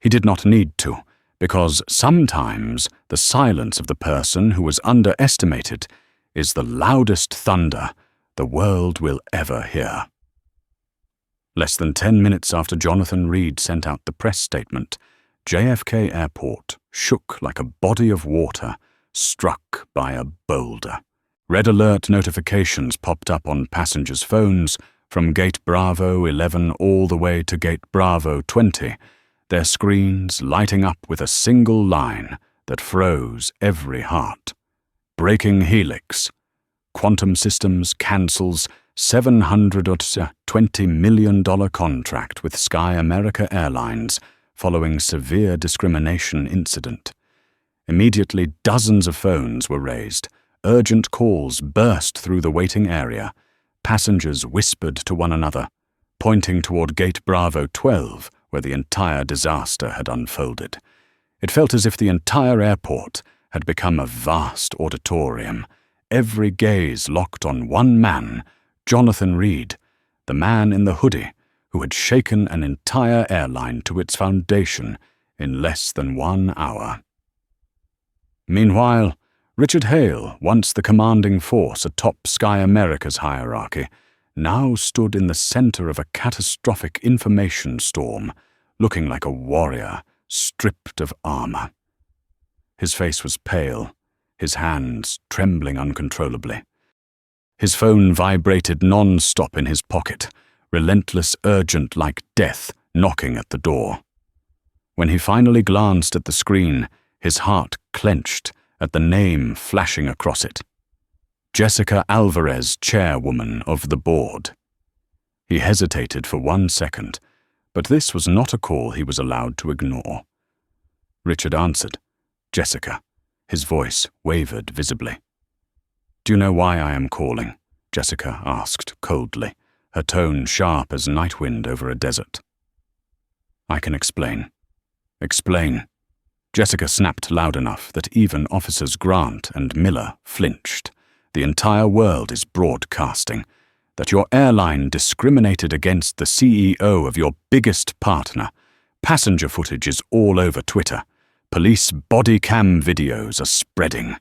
S1: He did not need to, because sometimes the silence of the person who was underestimated is the loudest thunder the world will ever hear. Less than 10 minutes after Jonathan Reed sent out the press statement, JFK Airport shook like a body of water struck by a boulder. Red alert notifications popped up on passengers' phones from Gate Bravo 11 all the way to Gate Bravo 20, their screens lighting up with a single line that froze every heart. Breaking helix. Quantum Systems cancels $720 million contract with Sky America Airlines following severe discrimination incident. Immediately, dozens of phones were raised. Urgent calls burst through the waiting area. Passengers whispered to one another, pointing toward Gate Bravo 12, where the entire disaster had unfolded. It felt as if the entire airport had become a vast auditorium, every gaze locked on one man, Jonathan Reed, the man in the hoodie who had shaken an entire airline to its foundation in less than 1 hour. Meanwhile, Richard Hale, once the commanding force atop Sky America's hierarchy, now stood in the center of a catastrophic information storm, looking like a warrior stripped of armor. His face was pale, his hands trembling uncontrollably. His phone vibrated non-stop in his pocket, relentless, urgent like death knocking at the door. When he finally glanced at the screen, his heart clenched at the name flashing across it. Jessica Alvarez, chairwoman of the board. He hesitated for 1 second, but this was not a call he was allowed to ignore. Richard answered, "Jessica." His voice wavered visibly. "Do you know why I am calling?" Jessica asked coldly, her tone sharp as night wind over a desert. "I can explain." "Explain." Jessica snapped loud enough that even Officers Grant and Miller flinched. "The entire world is broadcasting that your airline discriminated against the CEO of your biggest partner. Passenger footage is all over Twitter. Police body cam videos are spreading.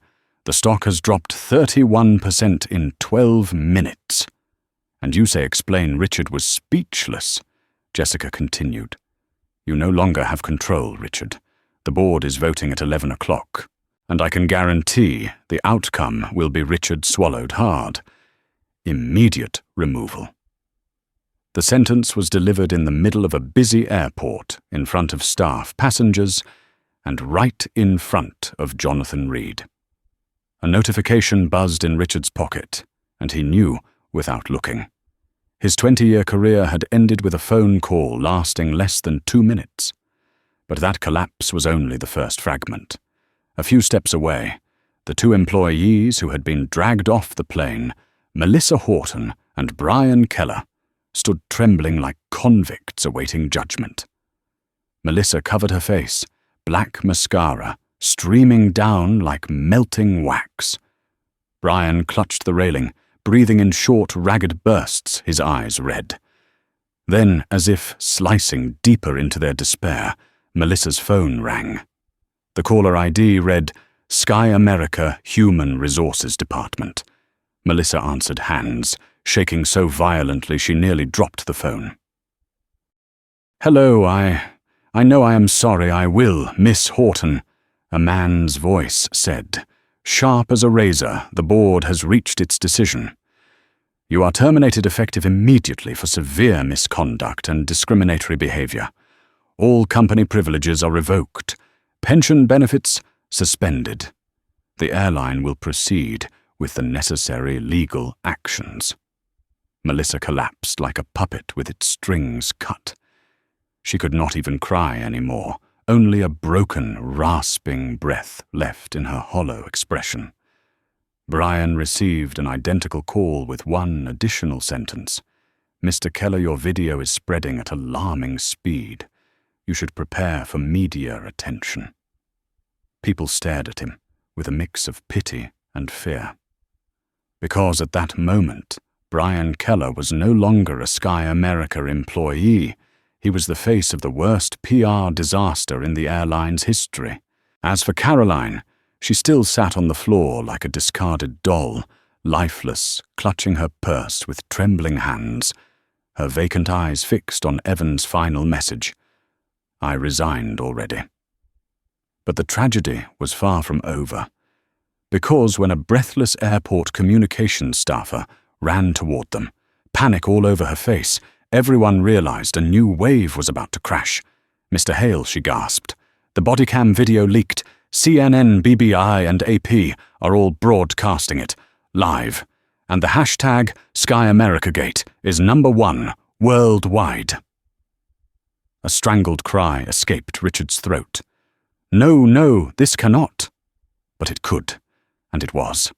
S1: The stock has dropped 31% in 12 minutes. And you say explain." Richard was speechless. Jessica continued, "You no longer have control, Richard. The board is voting at 11 o'clock, and I can guarantee the outcome will be Richard swallowed hard. Immediate removal." The sentence was delivered in the middle of a busy airport, in front of staff, passengers, and right in front of Jonathan Reed. A notification buzzed in Richard's pocket, and he knew without looking. His 20-year career had ended with a phone call lasting less than 2 minutes. But that collapse was only the first fragment. A few steps away, the 2 employees who had been dragged off the plane, Melissa Horton and Brian Keller, stood trembling like convicts awaiting judgment. Melissa covered her face, black mascara streaming down like melting wax. Brian clutched the railing, breathing in short, ragged bursts, his eyes red. Then, as if slicing deeper into their despair, Melissa's phone rang. The caller ID read, "Sky America Human Resources Department." Melissa answered hands, shaking so violently she nearly dropped the phone. "Hello, I know I am sorry, I will, Miss Horton," a man's voice said. "Sharp as a razor, the board has reached its decision. You are terminated effective immediately for severe misconduct and discriminatory behavior. All company privileges are revoked. Pension benefits suspended. The airline will proceed with the necessary legal actions." Melissa collapsed like a puppet with its strings cut. She could not even cry anymore, only a broken, rasping breath left in her hollow expression. Brian received an identical call with one additional sentence. "Mr. Keller, your video is spreading at alarming speed. You should prepare for media attention." People stared at him with a mix of pity and fear. Because at that moment, Brian Keller was no longer a Sky America employee. He was the face of the worst PR disaster in the airline's history. As for Caroline, she still sat on the floor like a discarded doll, lifeless, clutching her purse with trembling hands, her vacant eyes fixed on Evan's final message. "I resigned already." But the tragedy was far from over. Because when a breathless airport communications staffer ran toward them, panic all over her face, everyone realized a new wave was about to crash. "Mr. Hale," she gasped. "The bodycam video leaked. CNN, BBI, and AP are all broadcasting it, live. And the hashtag SkyAmericaGate is #1 worldwide." A strangled cry escaped Richard's throat. No, this cannot. But it could, and it was.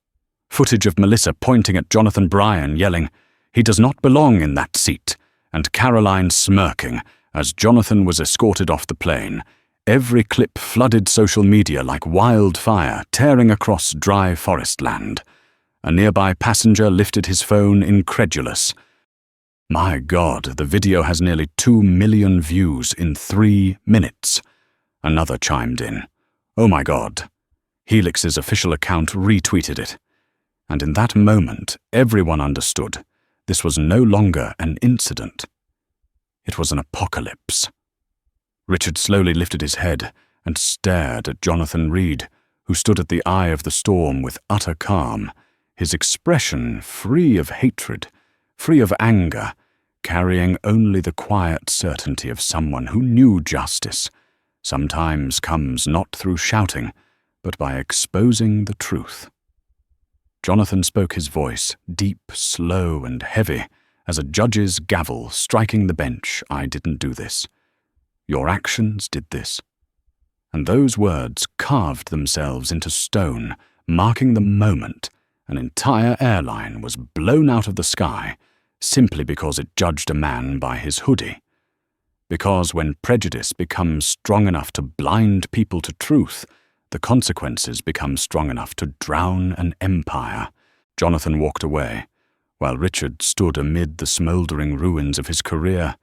S1: Footage of Melissa pointing at Jonathan Bryan, yelling, "He does not belong in that seat," and Caroline smirking as Jonathan was escorted off the plane. Every clip flooded social media like wildfire, tearing across dry forest land. A nearby passenger lifted his phone, incredulous. "My God, the video has nearly 2 million views in 3 minutes. Another chimed in. "Oh my God." Helix's official account retweeted it. And in that moment, everyone understood. This was no longer an incident. It was an apocalypse. Richard slowly lifted his head and stared at Jonathan Reed, who stood at the eye of the storm with utter calm, his expression free of hatred, free of anger, carrying only the quiet certainty of someone who knew justice sometimes comes not through shouting, but by exposing the truth. Jonathan spoke his voice, deep, slow, and heavy, as a judge's gavel striking the bench. "I didn't do this. Your actions did this." And those words carved themselves into stone, marking the moment an entire airline was blown out of the sky simply because it judged a man by his hoodie. Because when prejudice becomes strong enough to blind people to truth, the consequences become strong enough to drown an empire. Jonathan walked away, while Richard stood amid the smouldering ruins of his career,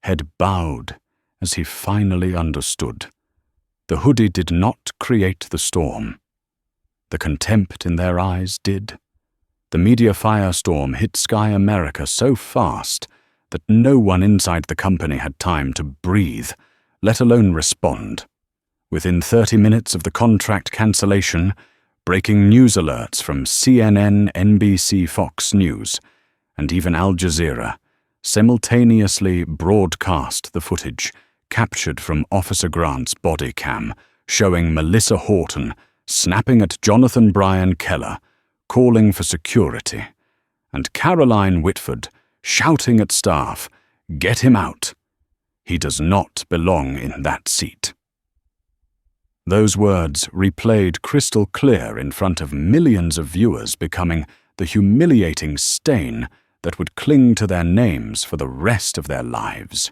S1: head bowed, as he finally understood. The hoodie did not create the storm. The contempt in their eyes did. The media firestorm hit Sky America so fast that no one inside the company had time to breathe, let alone respond. Within 30 minutes of the contract cancellation, breaking news alerts from CNN, NBC, Fox News, and even Al Jazeera simultaneously broadcast the footage captured from Officer Grant's body cam, showing Melissa Horton snapping at Jonathan Brian Keller, calling for security, and Caroline Whitford shouting at staff, "Get him out. He does not belong in that seat." Those words, replayed crystal clear in front of millions of viewers, becoming the humiliating stain that would cling to their names for the rest of their lives.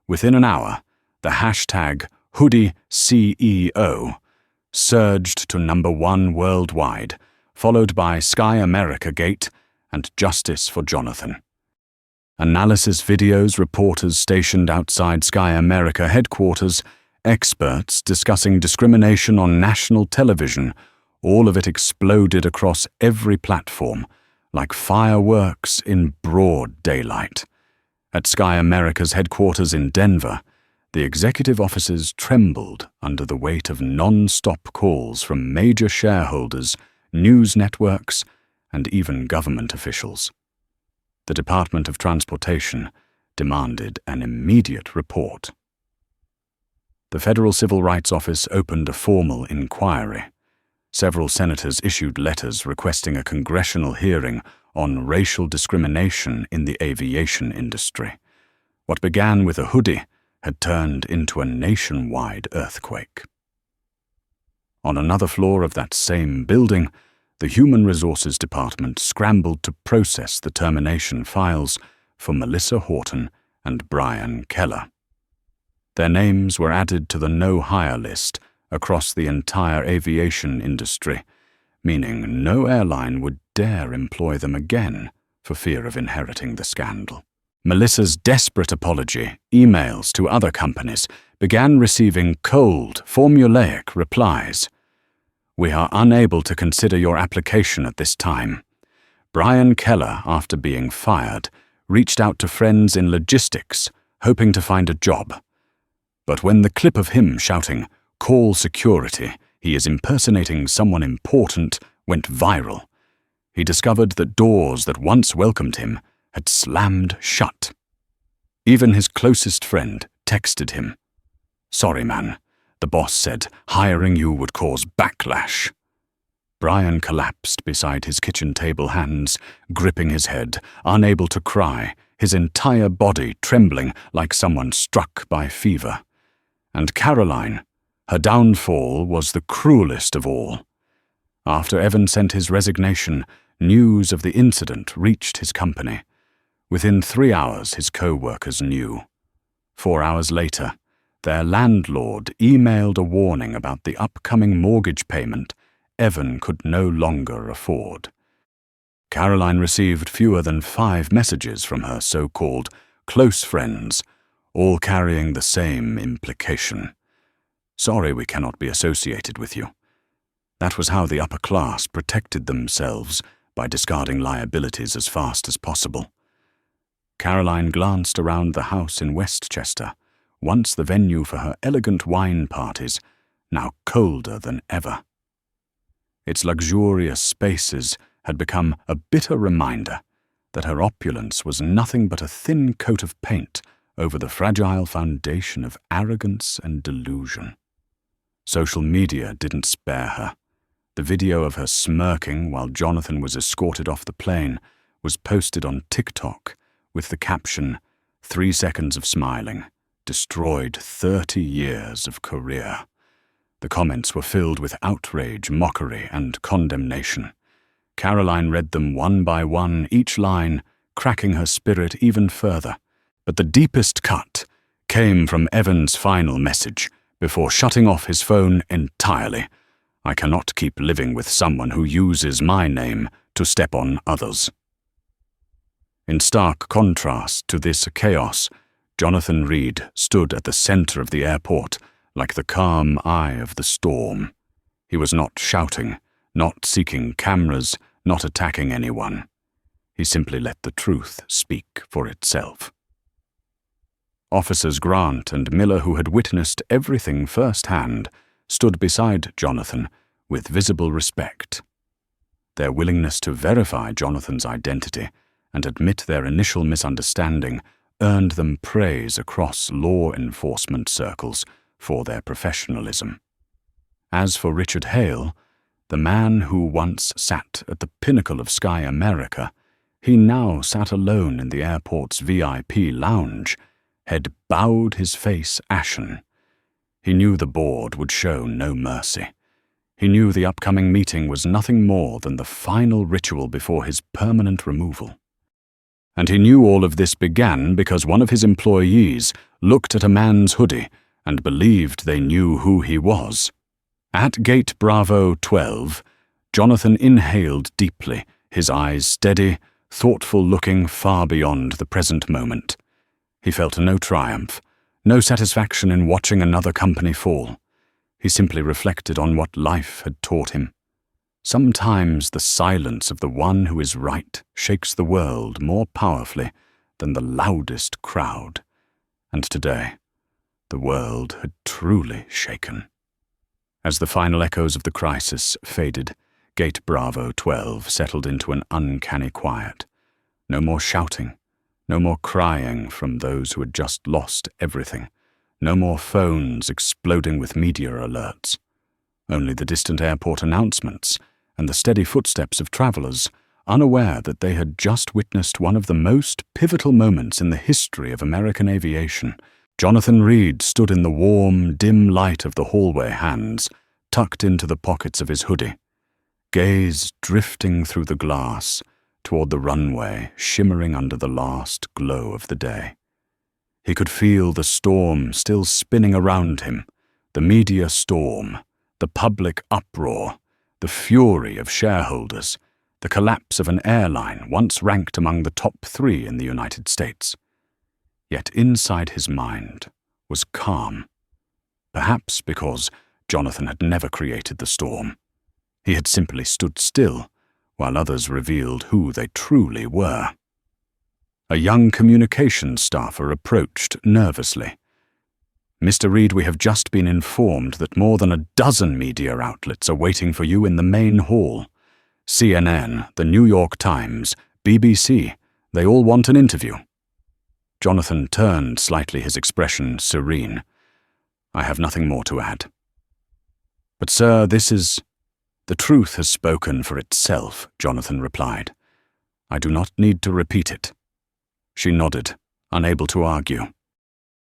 S1: Within an hour, the hashtag hoodie CEO surged to #1 worldwide, followed by Sky America Gate and Justice for Jonathan. Analysis videos, reporters stationed outside Sky America headquarters, experts discussing discrimination on national television, all of it exploded across every platform, like fireworks in broad daylight. At Sky America's headquarters in Denver, the executive offices trembled under the weight of non-stop calls from major shareholders, news networks, and even government officials. The Department of Transportation demanded an immediate report. The Federal Civil Rights Office opened a formal inquiry. Several senators issued letters requesting a congressional hearing on racial discrimination in the aviation industry. What began with a hoodie had turned into a nationwide earthquake. On another floor of that same building, the Human Resources Department scrambled to process the termination files for Melissa Horton and Brian Keller. Their names were added to the no-hire list across the entire aviation industry, meaning no airline would dare employ them again for fear of inheriting the scandal. Melissa's desperate apology, emails to other companies, began receiving cold, formulaic replies. "We are unable to consider your application at this time." Brian Keller, after being fired, reached out to friends in logistics, hoping to find a job. But when the clip of him shouting, "Call security, he is impersonating someone important," went viral, he discovered that doors that once welcomed him had slammed shut. Even his closest friend texted him, "Sorry, man. The boss said hiring you would cause backlash." Brian collapsed beside his kitchen table, hands gripping his head, unable to cry, his entire body trembling like someone struck by fever. And Caroline, her downfall was the cruelest of all. After Evan sent his resignation, news of the incident reached his company. Within 3 hours, his co-workers knew. 4 hours later, their landlord emailed a warning about the upcoming mortgage payment Evan could no longer afford. Caroline received fewer than 5 messages from her so-called close friends, all carrying the same implication. "Sorry we cannot be associated with you." That was how the upper class protected themselves, by discarding liabilities as fast as possible. Caroline glanced around the house in Westchester, once the venue for her elegant wine parties, now colder than ever. Its luxurious spaces had become a bitter reminder that her opulence was nothing but a thin coat of paint over the fragile foundation of arrogance and delusion. Social media didn't spare her. The video of her smirking while Jonathan was escorted off the plane was posted on TikTok with the caption, "3 seconds of smiling destroyed 30 years of career." The comments were filled with outrage, mockery, and condemnation. Caroline read them one by one, each line cracking her spirit even further. But the deepest cut came from Evan's final message, before shutting off his phone entirely. "I cannot keep living with someone who uses my name to step on others." In stark contrast to this chaos, Jonathan Reed stood at the center of the airport, like the calm eye of the storm. He was not shouting, not seeking cameras, not attacking anyone. He simply let the truth speak for itself. Officers Grant and Miller, who had witnessed everything firsthand, stood beside Jonathan with visible respect. Their willingness to verify Jonathan's identity and admit their initial misunderstanding earned them praise across law enforcement circles for their professionalism. As for Richard Hale, the man who once sat at the pinnacle of Sky America, he now sat alone in the airport's VIP lounge, head bowed, his face ashen. He knew the board would show no mercy. He knew the upcoming meeting was nothing more than the final ritual before his permanent removal. And he knew all of this began because one of his employees looked at a man's hoodie and believed they knew who he was. At gate Bravo 12, Jonathan inhaled deeply, his eyes steady, thoughtful, looking far beyond the present moment. He felt no triumph, no satisfaction in watching another company fall. He simply reflected on what life had taught him. Sometimes the silence of the one who is right shakes the world more powerfully than the loudest crowd. And today, the world had truly shaken. As the final echoes of the crisis faded, gate Bravo 12 settled into an uncanny quiet. No more shouting, no more crying from those who had just lost everything, no more phones exploding with media alerts. Only the distant airport announcements and the steady footsteps of travelers, unaware that they had just witnessed one of the most pivotal moments in the history of American aviation. Jonathan Reed stood in the warm, dim light of the hallway, hands tucked into the pockets of his hoodie, gaze drifting through the glass toward the runway shimmering under the last glow of the day. He could feel the storm still spinning around him, the media storm, the public uproar, the fury of shareholders, the collapse of an airline once ranked among the top 3 in the United States. Yet inside his mind was calm, perhaps because Jonathan had never created the storm. He had simply stood still while others revealed who they truly were. A young communications staffer approached nervously. "Mr. Reed, we have just been informed that more than a dozen media outlets are waiting for you in the main hall. CNN, the New York Times, BBC, they all want an interview." Jonathan turned slightly, his expression serene. "I have nothing more to add." "But sir, this is—" "The truth has spoken for itself," Jonathan replied. "I do not need to repeat it." She nodded, unable to argue.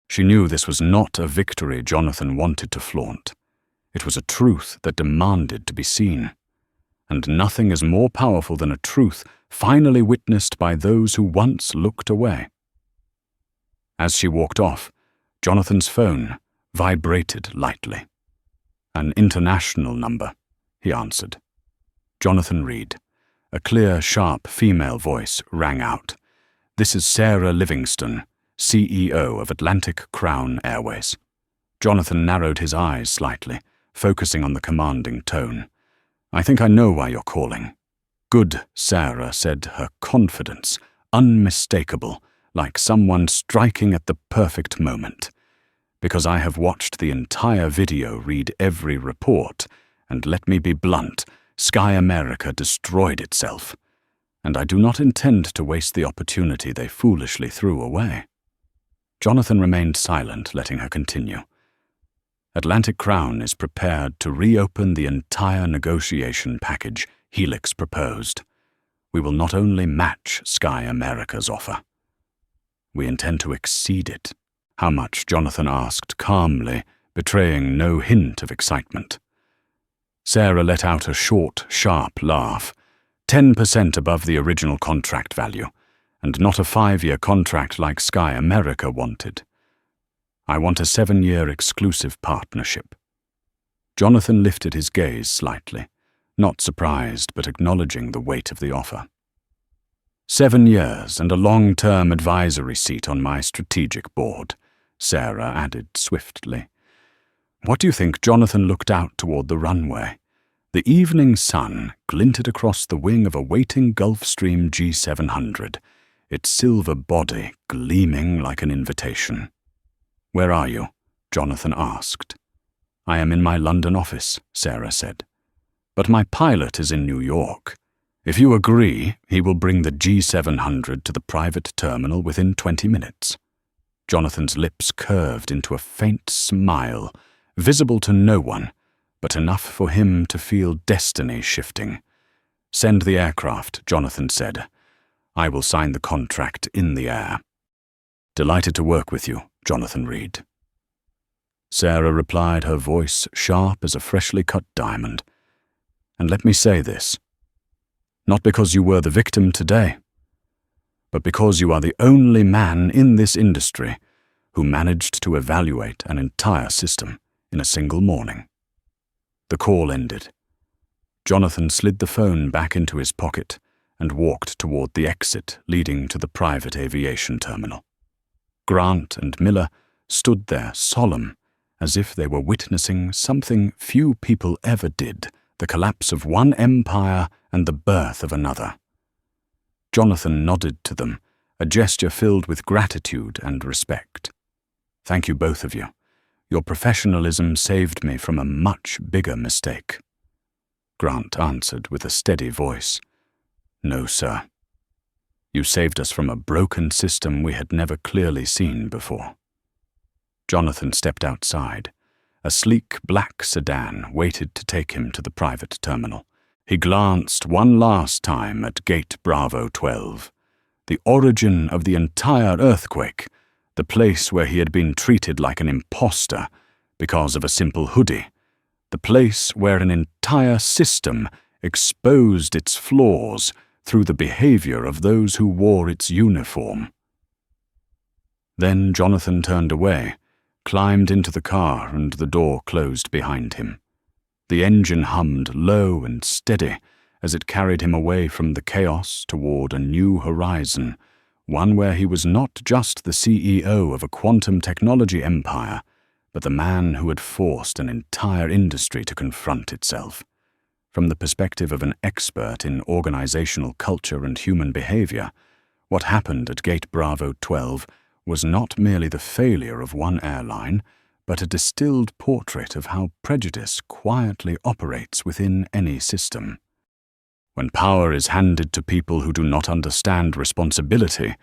S1: She knew this was not a victory Jonathan wanted to flaunt. It was a truth that demanded to be seen. And nothing is more powerful than a truth finally witnessed by those who once looked away. As she walked off, Jonathan's phone vibrated lightly. "An international number," he answered. "Jonathan Reed." A clear, sharp female voice rang out. "This is Sarah Livingston, CEO of Atlantic Crown Airways." Jonathan narrowed his eyes slightly, focusing on the commanding tone. "I think I know why you're calling." "Good," Sarah said, her confidence unmistakable, like someone striking at the perfect moment. "Because I have watched the entire video, read every report, and let me be blunt, Sky America destroyed itself. And I do not intend to waste the opportunity they foolishly threw away." Jonathan remained silent, letting her continue. "Atlantic Crown is prepared to reopen the entire negotiation package Helix proposed. We will not only match Sky America's offer. We intend to exceed it." "How much?" Jonathan asked calmly, betraying no hint of excitement. Sarah let out a short, sharp laugh. 10% above the original contract value, and not a 5-year contract like Sky America wanted. "I want a 7-year exclusive partnership." Jonathan lifted his gaze slightly, not surprised but acknowledging the weight of the offer. 7 years and a long-term advisory seat on my strategic board, Sarah added swiftly. "What do you think?" Jonathan looked out toward the runway. The evening sun glinted across the wing of a waiting Gulfstream G700, its silver body gleaming like an invitation. "Where are you?" Jonathan asked. "I am in my London office," Sarah said. "But my pilot is in New York. If you agree, he will bring the G700 to the private terminal within 20 minutes. Jonathan's lips curved into a faint smile, visible to no one, but enough for him to feel destiny shifting. "Send the aircraft," Jonathan said. "I will sign the contract in the air." "Delighted to work with you, Jonathan Reed." Sarah replied, her voice sharp as a freshly cut diamond. "And let me say this, not because you were the victim today, but because you are the only man in this industry who managed to evaluate an entire system in a single morning." The call ended. Jonathan slid the phone back into his pocket and walked toward the exit leading to the private aviation terminal. Grant and Miller stood there solemn, as if they were witnessing something few people ever did, the collapse of one empire and the birth of another. Jonathan nodded to them, a gesture filled with gratitude and respect. "Thank you, both of you. Your professionalism saved me from a much bigger mistake." Grant answered with a steady voice. "No, sir. You saved us from a broken system we had never clearly seen before." Jonathan stepped outside. A sleek black sedan waited to take him to the private terminal. He glanced one last time at Gate Bravo 12, the origin of the entire earthquake, the place where he had been treated like an imposter because of a simple hoodie, the place where an entire system exposed its flaws through the behavior of those who wore its uniform. Then Jonathan turned away, climbed into the car, and the door closed behind him. The engine hummed low and steady as it carried him away from the chaos toward a new horizon, one where he was not just the CEO of a quantum technology empire, but the man who had forced an entire industry to confront itself. From the perspective of an expert in organizational culture and human behavior, what happened at Gate Bravo 12 was not merely the failure of one airline, but a distilled portrait of how prejudice quietly operates within any system. When power is handed to people who do not understand responsibility,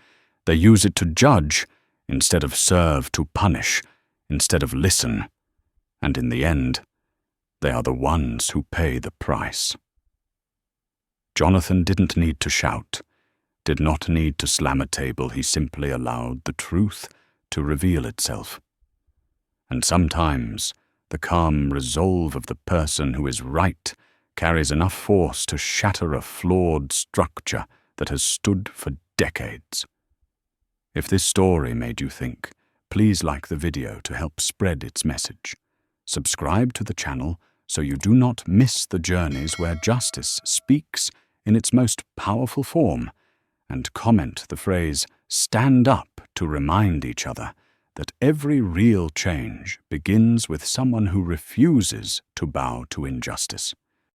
S1: they use it to judge instead of serve, to punish instead of listen, and in the end, they are the ones who pay the price. Jonathan didn't need to shout, did not need to slam a table. He simply allowed the truth to reveal itself. And sometimes the calm resolve of the person who is right carries enough force to shatter a flawed structure that has stood for decades. If this story made you think, please like the video to help spread its message. Subscribe to the channel so you do not miss the journeys where justice speaks in its most powerful form, and comment the phrase "stand up" to remind each other that every real change begins with someone who refuses to bow to injustice.